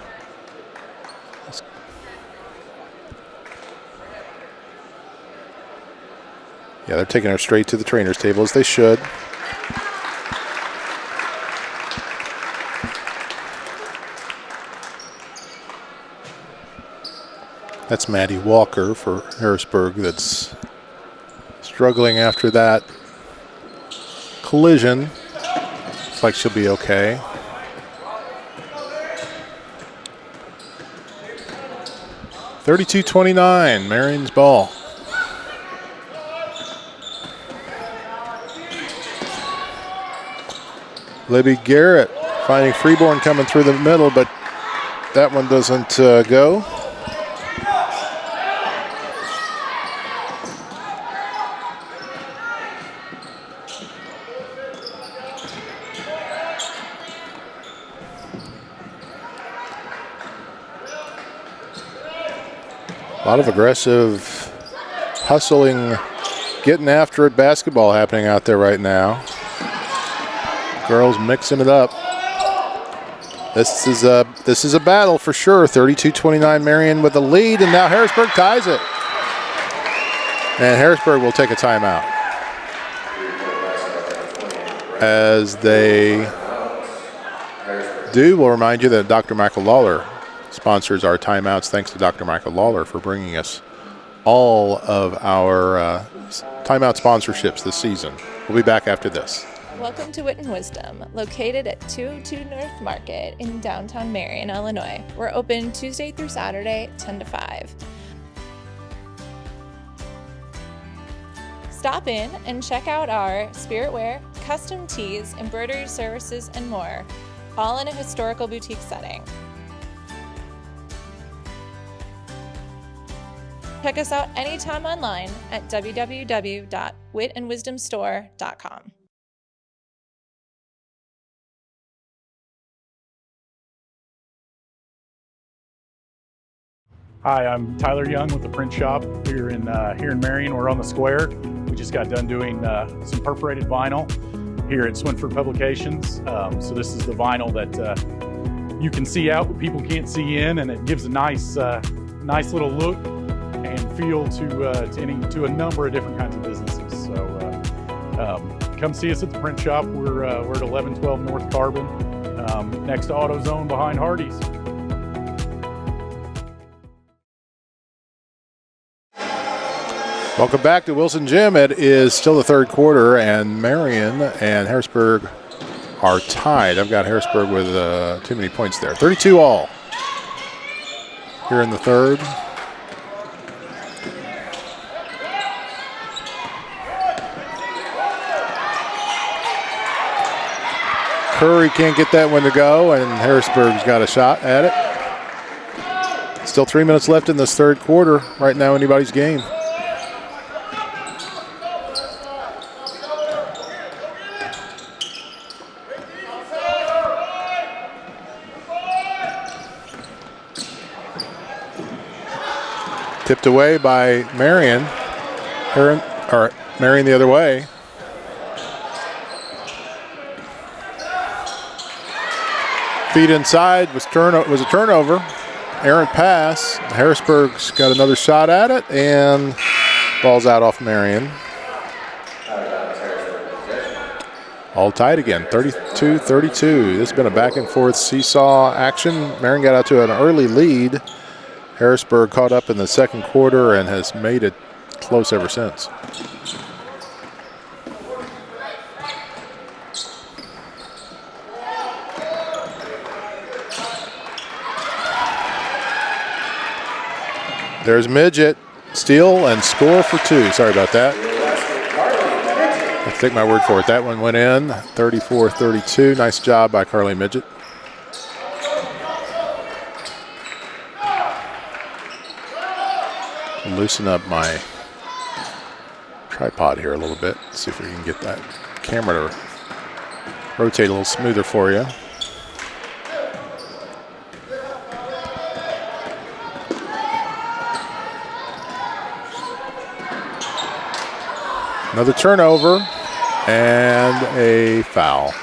they're taking her straight to the trainer's table, as they should. That's Maddie Walker for Harrisburg that's struggling after that collision. Looks like she'll be okay. (32-29), Marion's ball. Libby Garrett finding Freeborn coming through the middle, but that one doesn't go. A lot of aggressive hustling, getting after it basketball happening out there right now. Girls mixing it up. This is a battle for sure. 32-29 Marion with the lead, and now Harrisburg ties it. And Harrisburg will take a timeout as they do. We'll remind you that Dr. Michael Lawler sponsors our timeouts. Thanks to Dr. Michael Lawler for bringing us all of our timeout sponsorships this season. We'll be back after this. Welcome to Wit Wisdom, located at 202 North Market in downtown Marion, Illinois. We're open Tuesday through Saturday, 10 to 5. Stop in and check out our spirit wear, custom tees, embroidery services, and more, all in a historical boutique setting. Check us out anytime online at www.witandwisdomstore.com. Hi, I'm Tyler Young with the print shop here in Marion. We're on the square. We just got done doing some perforated vinyl here at Swinford Publications. So this is the vinyl that you can see out, but people can't see in, and it gives a nice little look and feel to a number of different kinds of businesses. So come see us at the print shop. We're at 1112 North Carbon, next to AutoZone behind Hardee's. Welcome back to Wilson Gym. It is still the third quarter, and Marion and Harrisburg are tied. I've got Harrisburg with too many points there. 32 all here in the third. Curry can't get that one to go, and Harrisburg's got a shot at it. Still 3 minutes left in this third quarter. Right now, anybody's game. Tipped away by Marion. Marion the other way. Feet inside was a turnover. Errant pass. Harrisburg's got another shot at it, and ball's out off Marion. All tied again, 32-32. This has been a back and forth seesaw action. Marion got out to an early lead. Harrisburg caught up in the second quarter and has made it close ever since. There's Midget, steal and score for two. Sorry about that. Let's take my word for it. That one went in, 34-32. Nice job by Carly Midget. Loosen up my tripod here a little bit. See if we can get that camera to rotate a little smoother for you. Another turnover and a foul.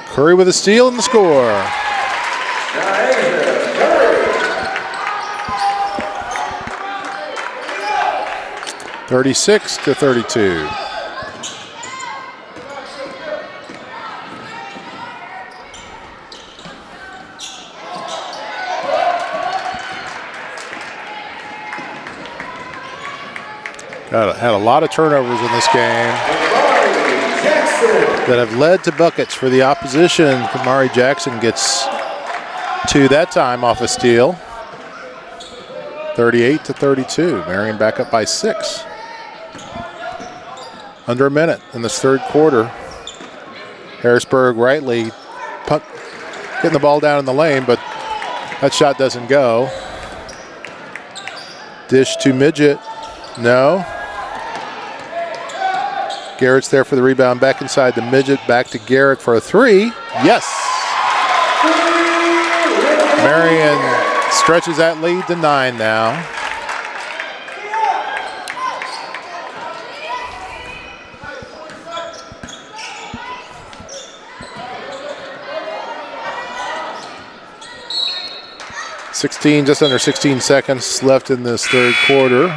Curry with a steal and the score. 36-32. Had a lot of turnovers in this game that have led to buckets for the opposition. Kamari Jackson gets two that time off a steal. 38-32. Marion back up by 6. Under a minute in this third quarter. Harrisburg rightly getting the ball down in the lane, but that shot doesn't go. Dish to Midget. No. Garrett's there for the rebound, back inside the Midget, back to Garrett for a three. Yes! Marion stretches that lead to 9 now. Just under 16 seconds left in this third quarter.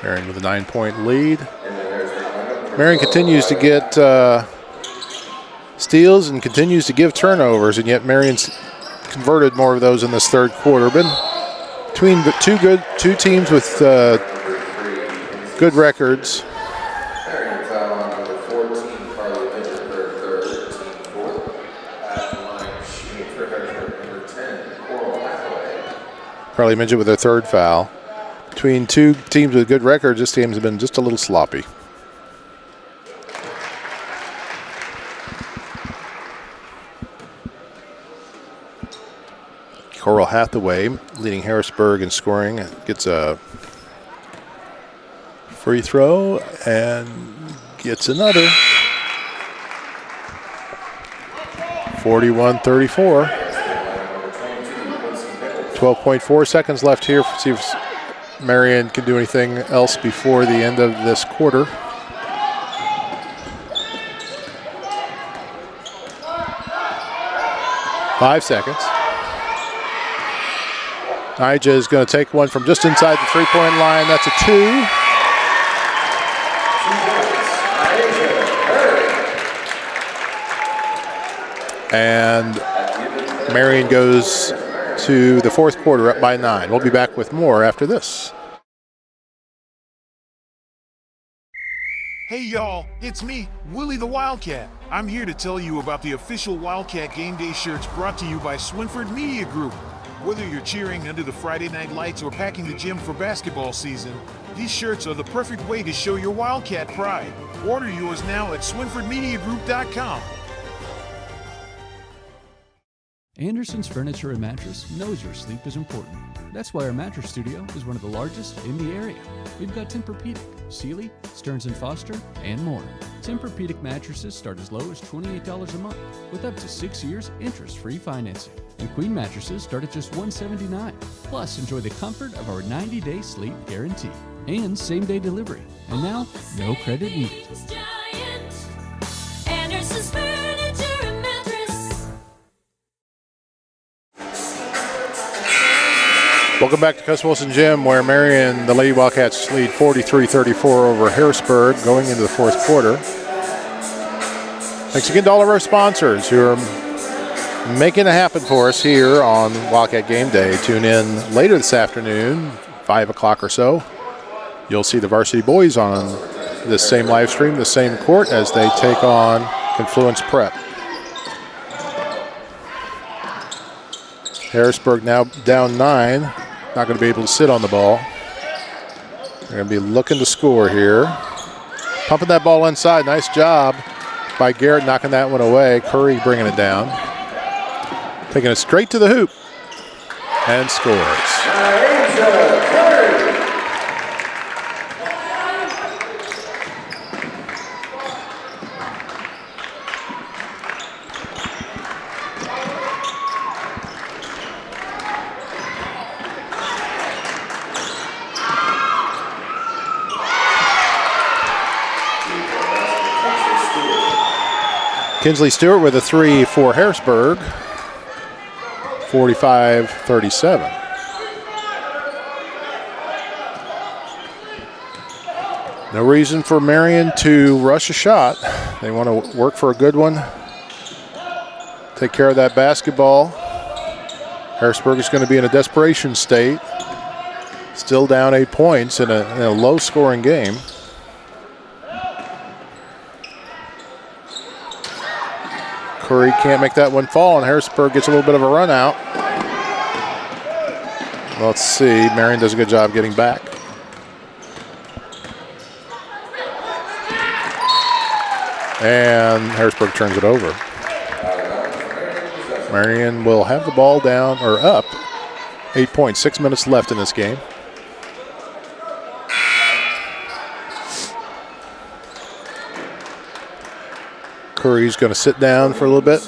Marion with a 9-point lead. Marion continues to get steals and continues to give turnovers, and yet Marion's converted more of those in this third quarter. Been between the two teams with good records. Carly Midget with their third foul. Between two teams with good records, this team has been just a little sloppy. Coral Hathaway leading Harrisburg in scoring. Gets a free throw and gets another. 41-34. 12.4 seconds left here. See if Marion can do anything else before the end of this quarter. Five seconds. Ija is going to take one from just inside the three-point line. That's a two. And Marion goes to the fourth quarter up by 9. We'll be back with more after this. Hey y'all, it's me, Willie the Wildcat. I'm here to tell you about the official Wildcat Game Day shirts brought to you by Swinford Media Group. Whether you're cheering under the Friday night lights or packing the gym for basketball season, these shirts are the perfect way to show your Wildcat pride. Order yours now at swinfordmediagroup.com. Anderson's Furniture and Mattress knows your sleep is important. That's why our mattress studio is one of the largest in the area. We've got Tempur-Pedic, Sealy, Stearns & Foster, and more. Tempur-Pedic mattresses start as low as $28 a month with up to 6 years interest-free financing. And Queen mattresses start at just $179. Plus, enjoy the comfort of our 90-day sleep guarantee and same-day delivery. And now, no credit needed. Anderson's Furniture and Mattress. Welcome back to Cus Wilson Gym, where Marion, the Lady Wildcats, lead 43-34 over Harrisburg going into the fourth quarter. Thanks again to all of our sponsors who are making it happen for us here on Wildcat Game Day. Tune in later this afternoon, 5 o'clock or so. You'll see the varsity boys on this same live stream, the same court, as they take on Confluence Prep. Harrisburg now down 9. Not going to be able to sit on the ball. They're going to be looking to score here. Pumping that ball inside. Nice job by Garrett knocking that one away. Curry bringing it down. Taking it straight to the hoop. And scores. Kinsley Stewart with a three for Harrisburg, 45-37. No reason for Marion to rush a shot. They want to work for a good one, take care of that basketball. Harrisburg is going to be in a desperation state, still down 8 points in a low-scoring game. Curry can't make that one fall, and Harrisburg gets a little bit of a run out. Let's see. Marion does a good job getting back. And Harrisburg turns it over. Marion will have the ball down or up. 8 points, 6 minutes left in this game. Curry's going to sit down for a little bit.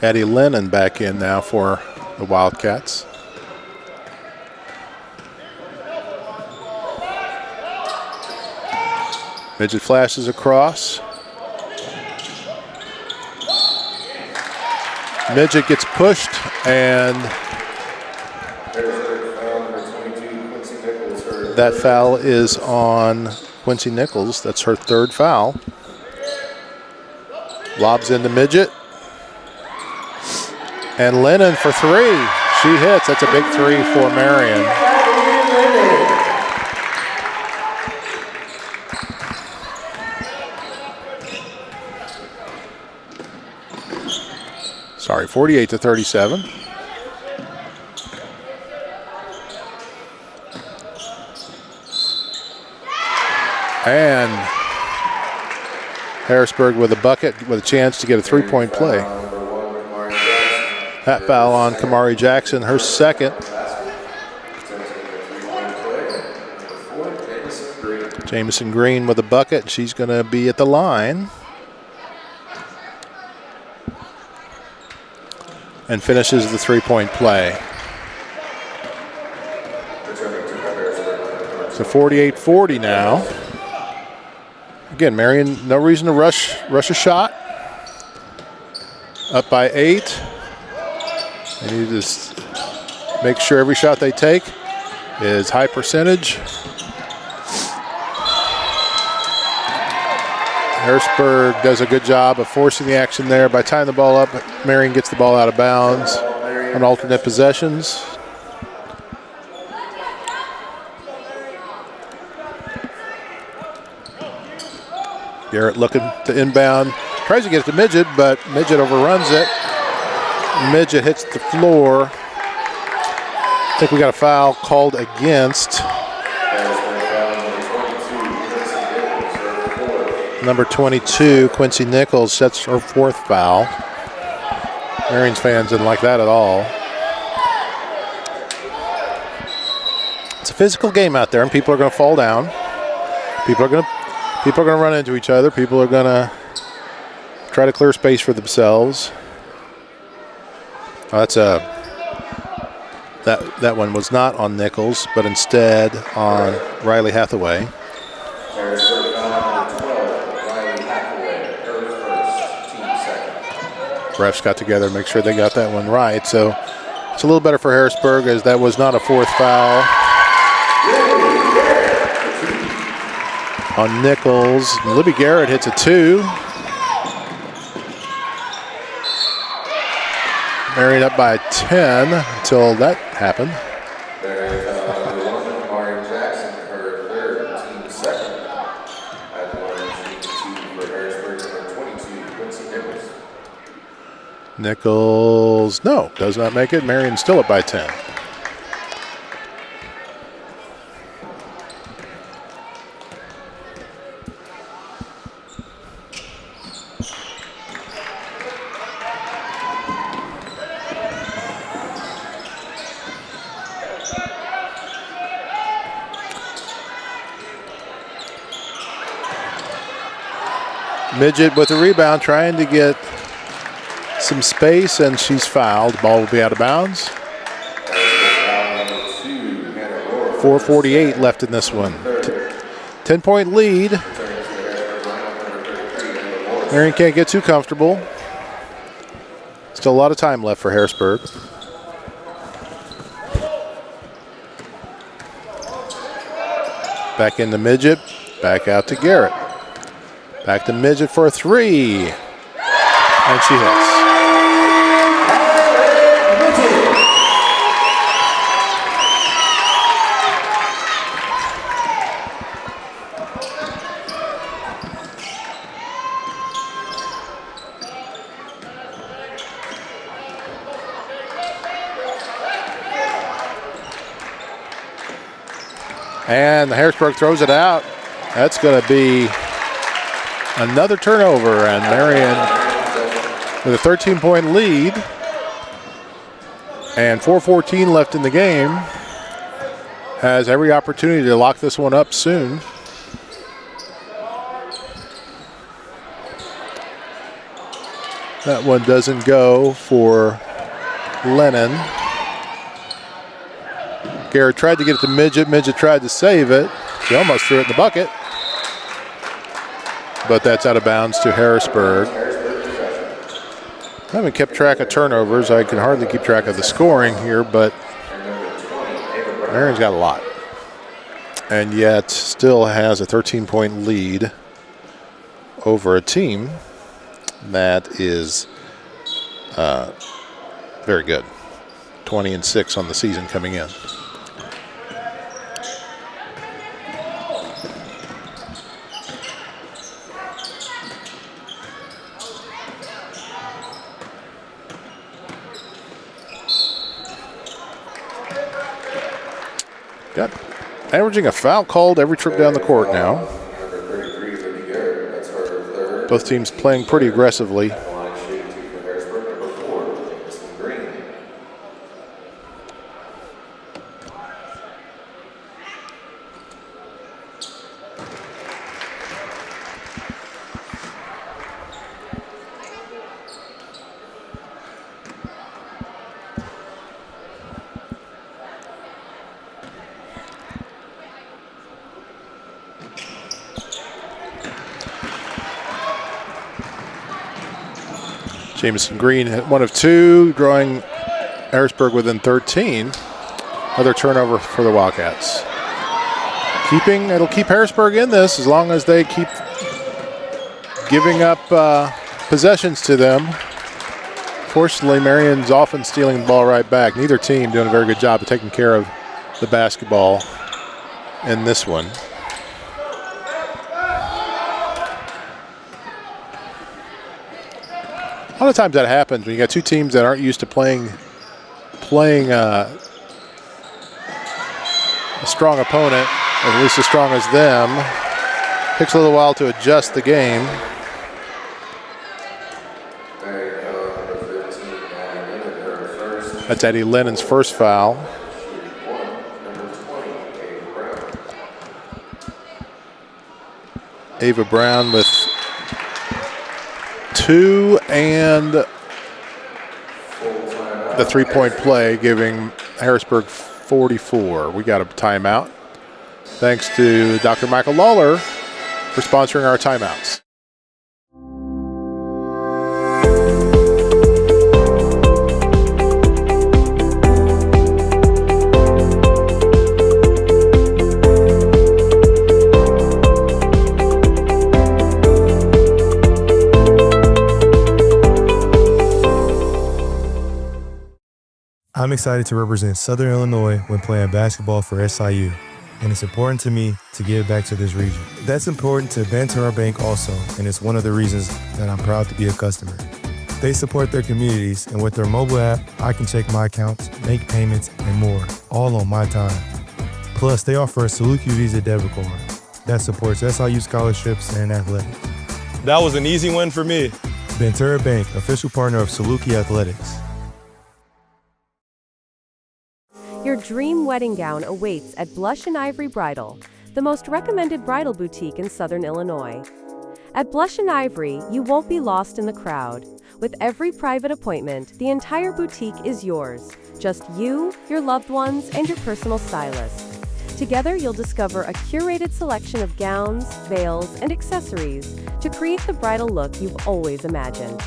Addie Lennon back in now for the Wildcats. Midget flashes across. Midget gets pushed, and that foul is on Quincy Nichols. That's her third foul. Lobs into Midget. And Lennon for three. She hits. That's a big three for Marion. Sorry, 48-37. And Harrisburg with a bucket with a chance to get a three-point play. That foul on Kamari Jackson, her second. Jamison Green with a bucket. She's going to be at the line. And finishes the three-point play. So 48-40 now. Again, Marion, no reason to rush a shot. Up by 8. They need to just make sure every shot they take is high percentage. Harrisburg does a good job of forcing the action there. By tying the ball up, Marion gets the ball out of bounds on alternate possessions. Garrett looking to inbound. Tries to get it to Midget, but Midget overruns it. Midget hits the floor. I think we got a foul called against number 22, Quincy Nichols. That's her fourth foul. Marion's fans didn't like that at all. It's a physical game out there, and people are going to fall down. People are going to run into each other. People are going to try to clear space for themselves. Oh, that one was not on Nichols, but instead on Riley Hathaway. Refs got together to make sure they got that one right. So it's a little better for Harrisburg, as that was not a fourth foul on Nichols. Libby Garrett hits a 2. Marion up by 10 until that happened. Nichols, no, does not make it. Marion still up by 10. Midget with a rebound, trying to get some space, and she's fouled. Ball will be out of bounds. 4:48 left in this one. 10-point lead. Marion can't get too comfortable. Still a lot of time left for Harrisburg. Back into Midget, back out to Garrett. Back to Midget for a 3. And she hits. And Harrisburg throws it out. That's going to be another turnover, and Marion with a 13-point lead and 4:14 left in the game has every opportunity to lock this one up soon. That one doesn't go for Lennon. Garrett tried to get it to Midget. Midget tried to save it. She almost threw it in the bucket. But that's out of bounds to Harrisburg. I haven't kept track of turnovers. I can hardly keep track of the scoring here, but Marion's got a lot. And yet still has a 13-point lead over a team that is very good. 20-6 on the season coming in. Got averaging a foul called every trip down the court now. Both teams playing pretty aggressively. Jamison Green hit 1 of 2, drawing Harrisburg within 13. Another turnover for the Wildcats. It'll keep Harrisburg in this as long as they keep giving up possessions to them. Fortunately, Marion's often stealing the ball right back. Neither team doing a very good job of taking care of the basketball in this one. A lot of times that happens when you got two teams that aren't used to playing a strong opponent, at least as strong as them. Takes a little while to adjust the game. That's Eddie Lennon's first foul. Ava Brown with 2 and the 3-point play, giving Harrisburg 44. We got a timeout. Thanks to Dr. Michael Lawler for sponsoring our timeouts. I'm excited to represent Southern Illinois when playing basketball for SIU, and it's important to me to give back to this region. That's important to Banterra Bank also, and it's one of the reasons that I'm proud to be a customer. They support their communities, and with their mobile app, I can check my accounts, make payments, and more, all on my time. Plus, they offer a Saluki Visa debit card that supports SIU scholarships and athletics. That was an easy win for me. Banterra Bank, official partner of Saluki Athletics. Your dream wedding gown awaits at Blush & Ivory Bridal, the most recommended bridal boutique in Southern Illinois. At Blush & Ivory, you won't be lost in the crowd. With every private appointment, the entire boutique is yours. Just you, your loved ones, and your personal stylist. Together, you'll discover a curated selection of gowns, veils, and accessories to create the bridal look you've always imagined.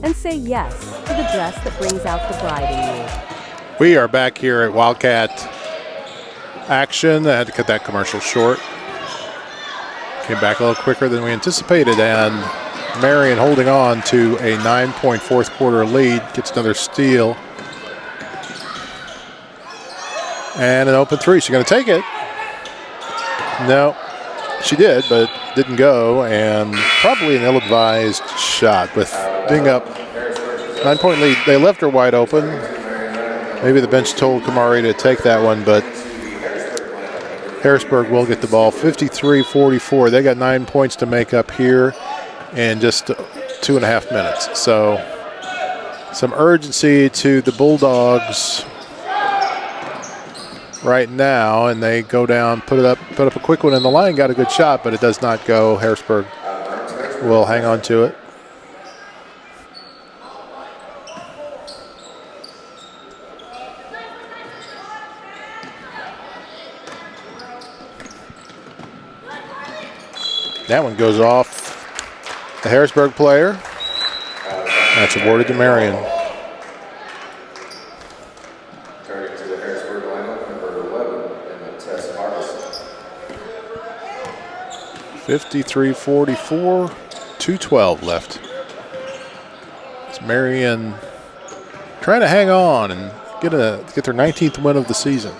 And say yes to the dress that brings out the bride in you. We are back here at Wildcat action. I had to cut that commercial short. Came back a little quicker than we anticipated, and Marion holding on to a 9-point fourth quarter lead. Gets another steal. And an open three. She's going to take it. No, she did, but didn't go, and probably an ill-advised shot with being up 9-point lead. They left her wide open. Maybe the bench told Kamari to take that one, but Harrisburg will get the ball. 53-44. They got 9 points to make up here in just 2.5 minutes. So some urgency to the Bulldogs right now, and they go down, put up a quick one in the line, got a good shot, but it does not go. Harrisburg will hang on to it. That one goes off the Harrisburg player. That's awarded to Marion. Turning to the Harrisburg lineup, number 11, and the test Harrison. 53-44, 2:12 left. It's Marion trying to hang on and get their 19th win of the season.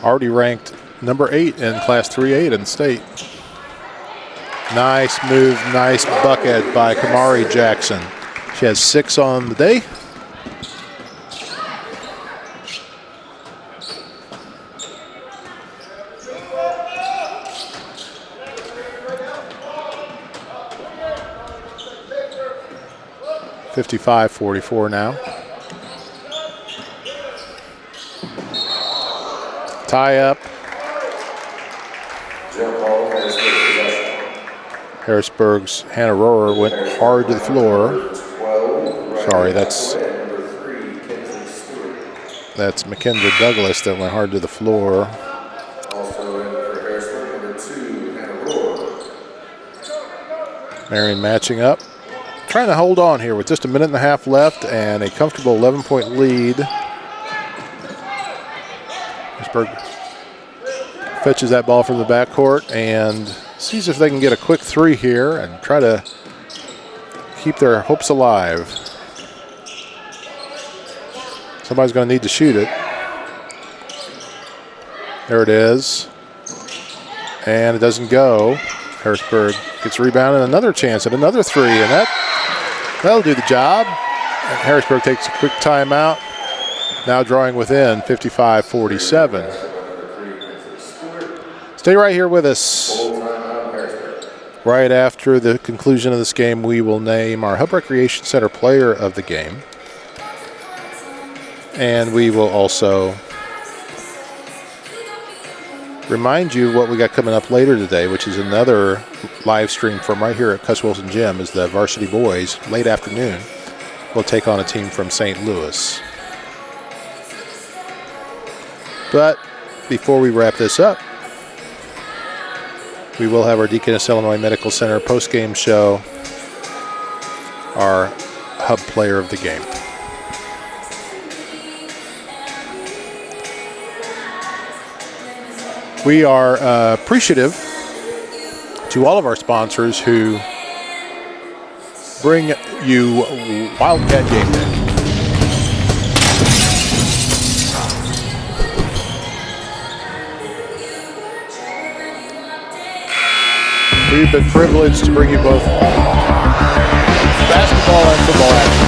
Already ranked number 8 in Class 3A in the state. Nice move, nice bucket by Kamari Jackson. She has 6 on the day. (55-44) now. Tie up. Harrisburg's Hannah Rohrer went hard to the floor. Sorry, that's Mackenzie Douglas that went hard to the floor. Also in for Harrisburg, number 2, Hannah Rohrer. Marion matching up. Trying to hold on here with just a minute and a half left and a comfortable 11-point lead. Harrisburg fetches that ball from the backcourt and sees if they can get a quick 3 here and try to keep their hopes alive. Somebody's going to need to shoot it. There it is. And it doesn't go. Harrisburg gets rebounded, another chance at another 3, and that'll do the job. And Harrisburg takes a quick timeout. Now drawing within 55-47. Stay right here with us. Right after the conclusion of this game, we will name our Hub Recreation Center player of the game. And we will also remind you what we got coming up later today, which is another live stream from right here at Cuss Wilson Gym, as the varsity boys, late afternoon, will take on a team from St. Louis. But before we wrap this up, we will have our Deaconess Illinois Medical Center post-game show, our Hub player of the game. We are appreciative to all of our sponsors who bring you Wildcat Gameday. We've been privileged to bring you both basketball and football action.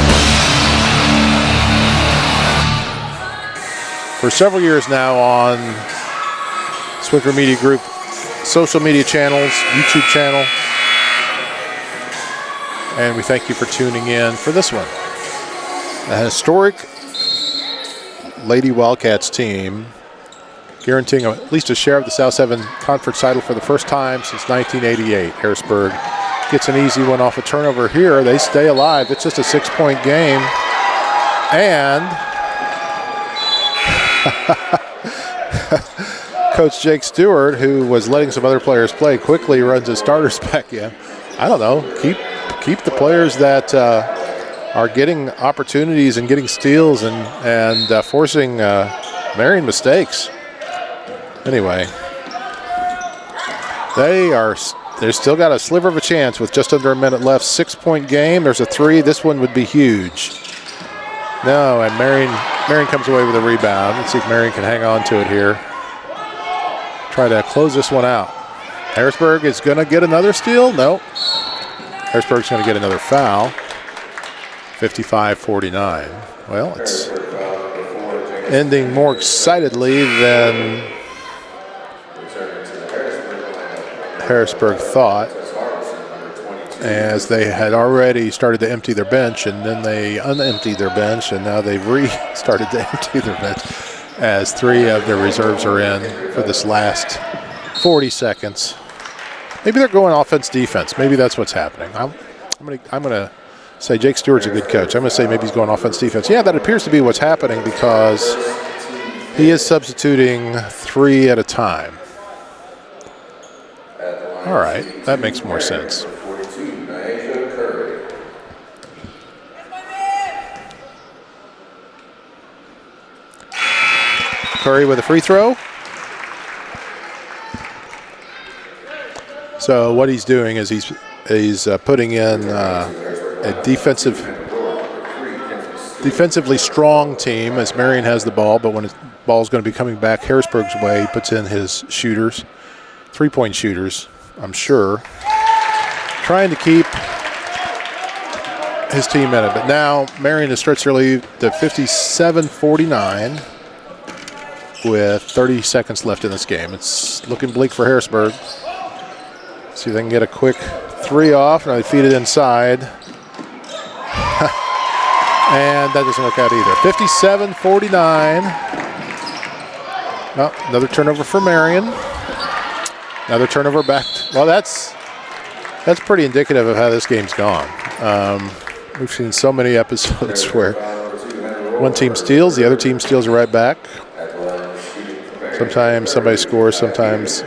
For several years now on Swinford Media Group social media channels, YouTube channel, and we thank you for tuning in for this one. A historic Lady Wildcats team guaranteeing at least a share of the South 7 Conference title for the first time since 1988. Harrisburg gets an easy one off a turnover here. They stay alive. It's just a 6-point game. And Coach Jake Stewart, who was letting some other players play, quickly runs his starters back in. I don't know, keep the players that are getting opportunities and getting steals and forcing Marion mistakes. Anyway, they've still got a sliver of a chance with just under a minute left. 6-point game. There's a 3. This one would be huge. No, and Marion comes away with a rebound. Let's see if Marion can hang on to it here. Try to close this one out. Harrisburg is going to get another steal. No. Harrisburg's going to get another foul. 55-49. Well, it's ending more excitedly than Harrisburg thought, as they had already started to empty their bench, and then they unemptied their bench, and now they've restarted to empty their bench as 3 of their reserves are in for this last 40 seconds. Maybe they're going offense-defense. Maybe that's what's happening. I'm gonna say Jake Stewart's a good coach. I'm going to say maybe he's going offense-defense. Yeah, that appears to be what's happening because he is substituting 3 at a time. All right, that makes more sense. Curry with a free throw. So what he's doing is he's putting in a defensively strong team as Marion has the ball, but when the ball is going to be coming back Harrisburg's way, he puts in his shooters, three-point shooters, I'm sure, trying to keep his team in it. But now Marion has stretched their lead to 57-49 with 30 seconds left in this game. It's looking bleak for Harrisburg. See if they can get a quick three off. Now they feed it inside. And that doesn't work out either. 57-49. Oh, another turnover for Marion. Another turnover back. Well, that's pretty indicative of how this game's gone. We've seen so many episodes where one team steals, the other team steals it right back. Sometimes somebody scores, sometimes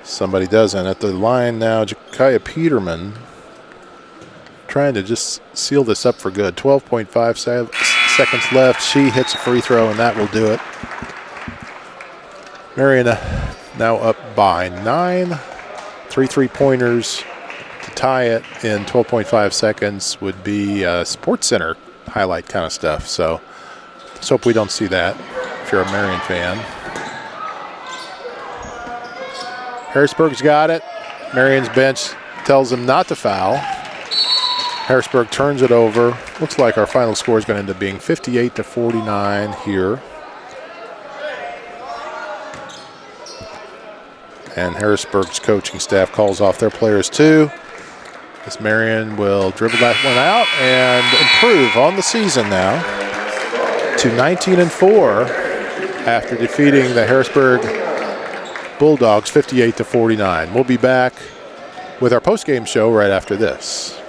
somebody doesn't. At the line now, Jakaya Peterman trying to just seal this up for good. 12.5 seconds left. She hits a free throw, and that will do it. Marion now up by 9. 3 3-pointers to tie it in 12.5 seconds would be Sports Center highlight kind of stuff. So let's hope we don't see that if you're a Marion fan. Harrisburg's got it. Marion's bench tells them not to foul. Harrisburg turns it over. Looks like our final score is going to end up being 58-49 here. And Harrisburg's coaching staff calls off their players too. As Marion will dribble that one out and improve on the season now to 19-4 after defeating the Harrisburg Bulldogs 58-49. We'll be back with our post-game show right after this.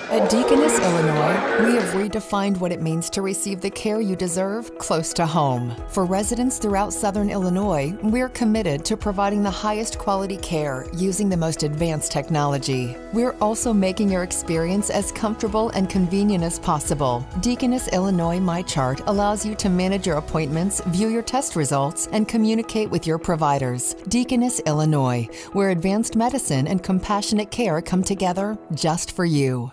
At Deaconess, Illinois, we have redefined what it means to receive the care you deserve close to home. For residents throughout Southern Illinois, we're committed to providing the highest quality care using the most advanced technology. We're also making your experience as comfortable and convenient as possible. Deaconess, Illinois MyChart allows you to manage your appointments, view your test results, and communicate with your providers. Deaconess, Illinois, where advanced medicine and compassionate care come together just for you.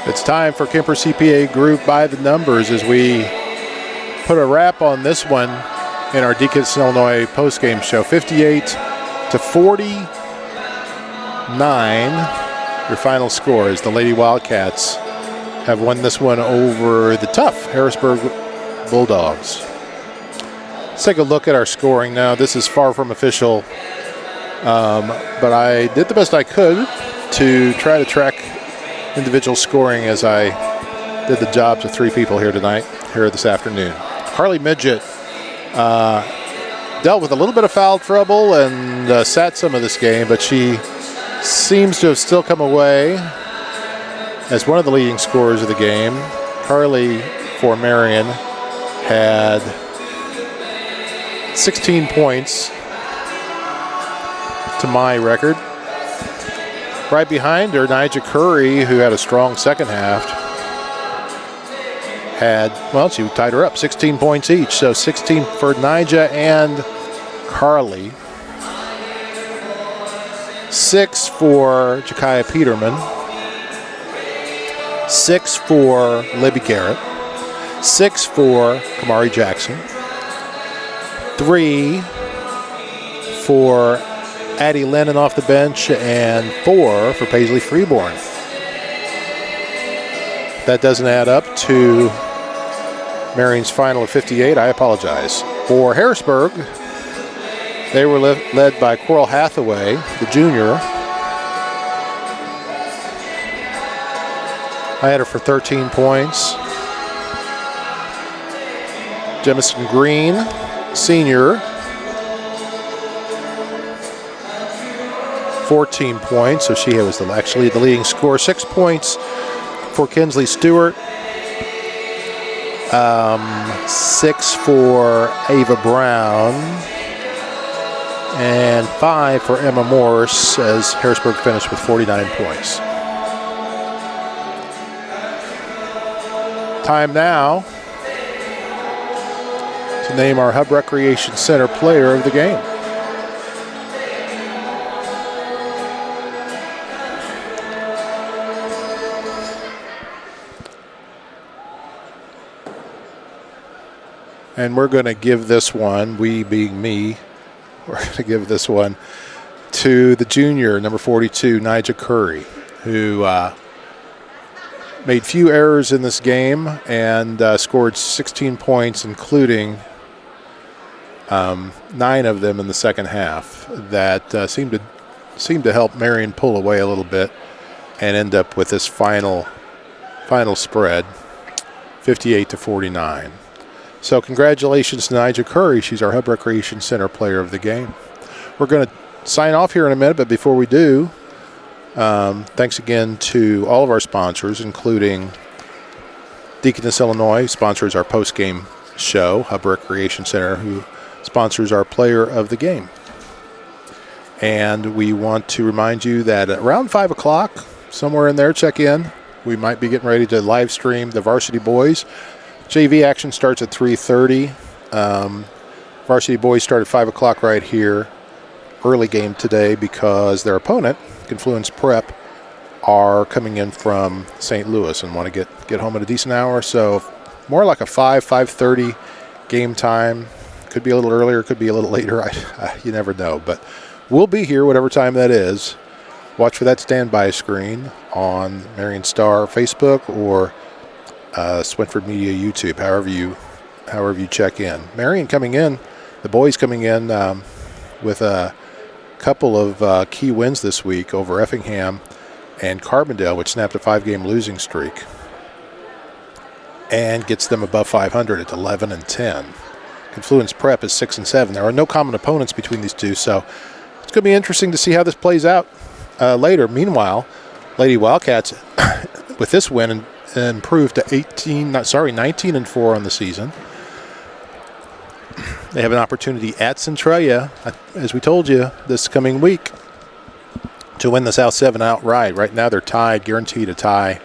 It's time for Kemper CPA Group by the numbers as we put a wrap on this one in our Deaconess, Illinois postgame show. 58-49. Your final score is the Lady Wildcats have won this one over the tough Harrisburg Bulldogs. Let's take a look at our scoring now. This is far from official, but I did the best I could to try to track individual scoring as I did the jobs of 3 people here this afternoon. Carly Midget dealt with a little bit of foul trouble and sat some of this game, but she seems to have still come away as one of the leading scorers of the game. Carly for Marion had 16 points to my record. Right behind her, Nija Curry, who had a strong second half, she tied her up, 16 points each. So 16 for Nija and Carly. 6 for Jakaya Peterman. 6 for Libby Garrett. 6 for Kamari Jackson. 3 for Addie Lennon off the bench, and 4 for Paisley Freeborn. That doesn't add up to Marion's final of 58. I apologize. For Harrisburg, they were led by Coral Hathaway, the junior. I had her for 13 points. Jemison Green, senior, 14 points, so she was actually the leading scorer. 6 points for Kinsley Stewart. 6 for Ava Brown. And 5 for Emma Morse, as Harrisburg finished with 49 points. Time now to name our Hub Recreation Center player of the game. And we're going to give this one, we being me, we're going to give this one to the junior, number 42, Nigel Curry, who made few errors in this game and scored 16 points, including 9 of them in the second half. That seemed to help Marion pull away a little bit and end up with this final spread, 58-49. So congratulations to Nigel Curry. She's our Hub Recreation Center player of the game. We're going to sign off here in a minute, but before we do, thanks again to all of our sponsors, including Deaconess, Illinois, sponsors our post-game show, Hub Recreation Center, who sponsors our player of the game. And we want to remind you that around 5 o'clock, somewhere in there, check in. We might be getting ready to live stream the varsity boys. JV action starts at 3:30. Varsity boys start at 5 o'clock right here. Early game today because their opponent, Confluence Prep, are coming in from St. Louis and want to get home at a decent hour. So more like a 5:30 game time. Could be a little earlier, could be a little later. You never know. But we'll be here whatever time that is. Watch for that standby screen on Marion Star Facebook or Swinford Media YouTube, however you check in. Marion coming in, the boys coming in with a couple of key wins this week over Effingham and Carbondale, which snapped a 5-game losing streak and gets them above 500 at 11-10. Confluence Prep is 6-7. There are no common opponents between these two, so it's going to be interesting to see how this plays out later. Meanwhile, Lady Wildcats with this win improved to 19-4 on the season. They have an opportunity at Centralia, as we told you, this coming week to win the South 7 outright. Right now they're tied, guaranteed a tie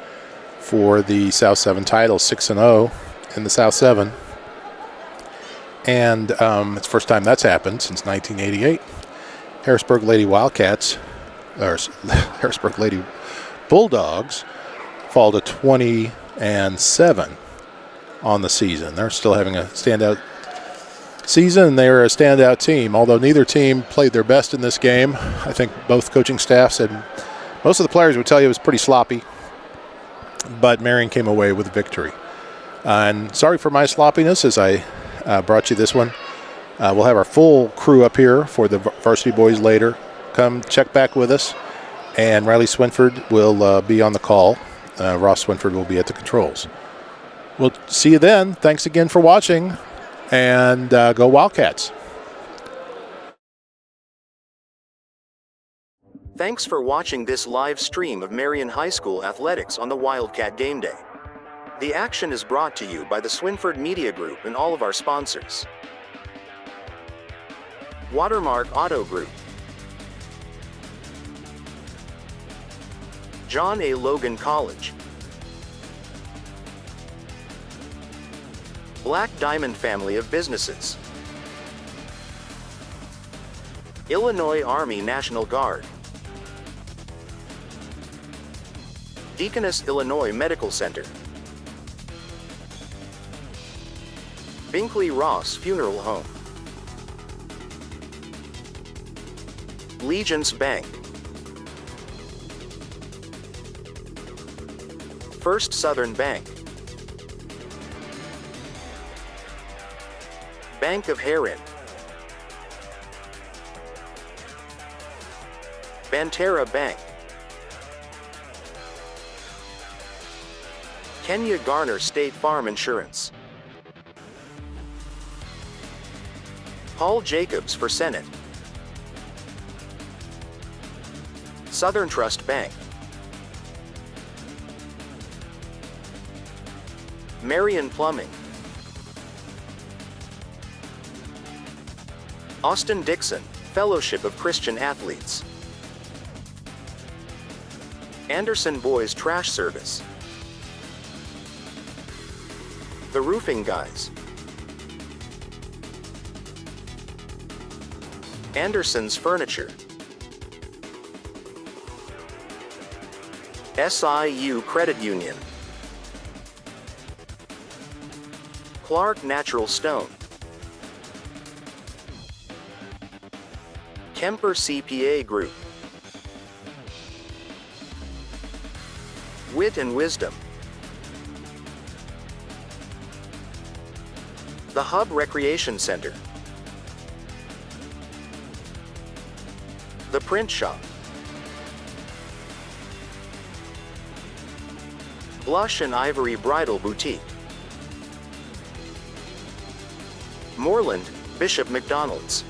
for the South 7 title, 6-0 in the South 7. And it's the first time that's happened since 1988. Harrisburg Lady Wildcats, or Harrisburg Lady Bulldogs, fall to 20-7 on the season. They're still having a standout season. They're a standout team, although neither team played their best in this game. I think both coaching staffs said most of the players would tell you it was pretty sloppy, but Marion came away with a victory. And sorry for my sloppiness as I brought you this one. We'll have our full crew up here for the varsity boys later. Come check back with us, and Riley Swinford will be on the call. Ross Swinford will be at the controls. We'll see you then. Thanks again for watching, and go Wildcats. Thanks for watching this live stream of Marion High School athletics on the Wildcat Gameday. The action is brought to you by the Swinford Media Group and all of our sponsors. Watermark Auto Group, John A. Logan College, Black Diamond Family of Businesses, Illinois Army National Guard, Deaconess Illinois Medical Center, Binkley-Ross Funeral Home, Legence Bank, First Southern Bank, Bank of Herrin, Banterra Bank, Garner State Farm Insurance, Paul Jacobs for Senate, SouthernTrust Bank, Marion Plumbing, Austin Dickson, Fellowship of Christian Athletes, Anderson Boys Trash Service, The Roofing Guys, Anderson's Furniture, SIU Credit Union, Clark Natural Stone, Kemper CPA Group, Wit Wisdom, The Hub Recreation Center, The Print Shop, Blush and Ivory Bridal Boutique, Moreland, Bishop McDonald's,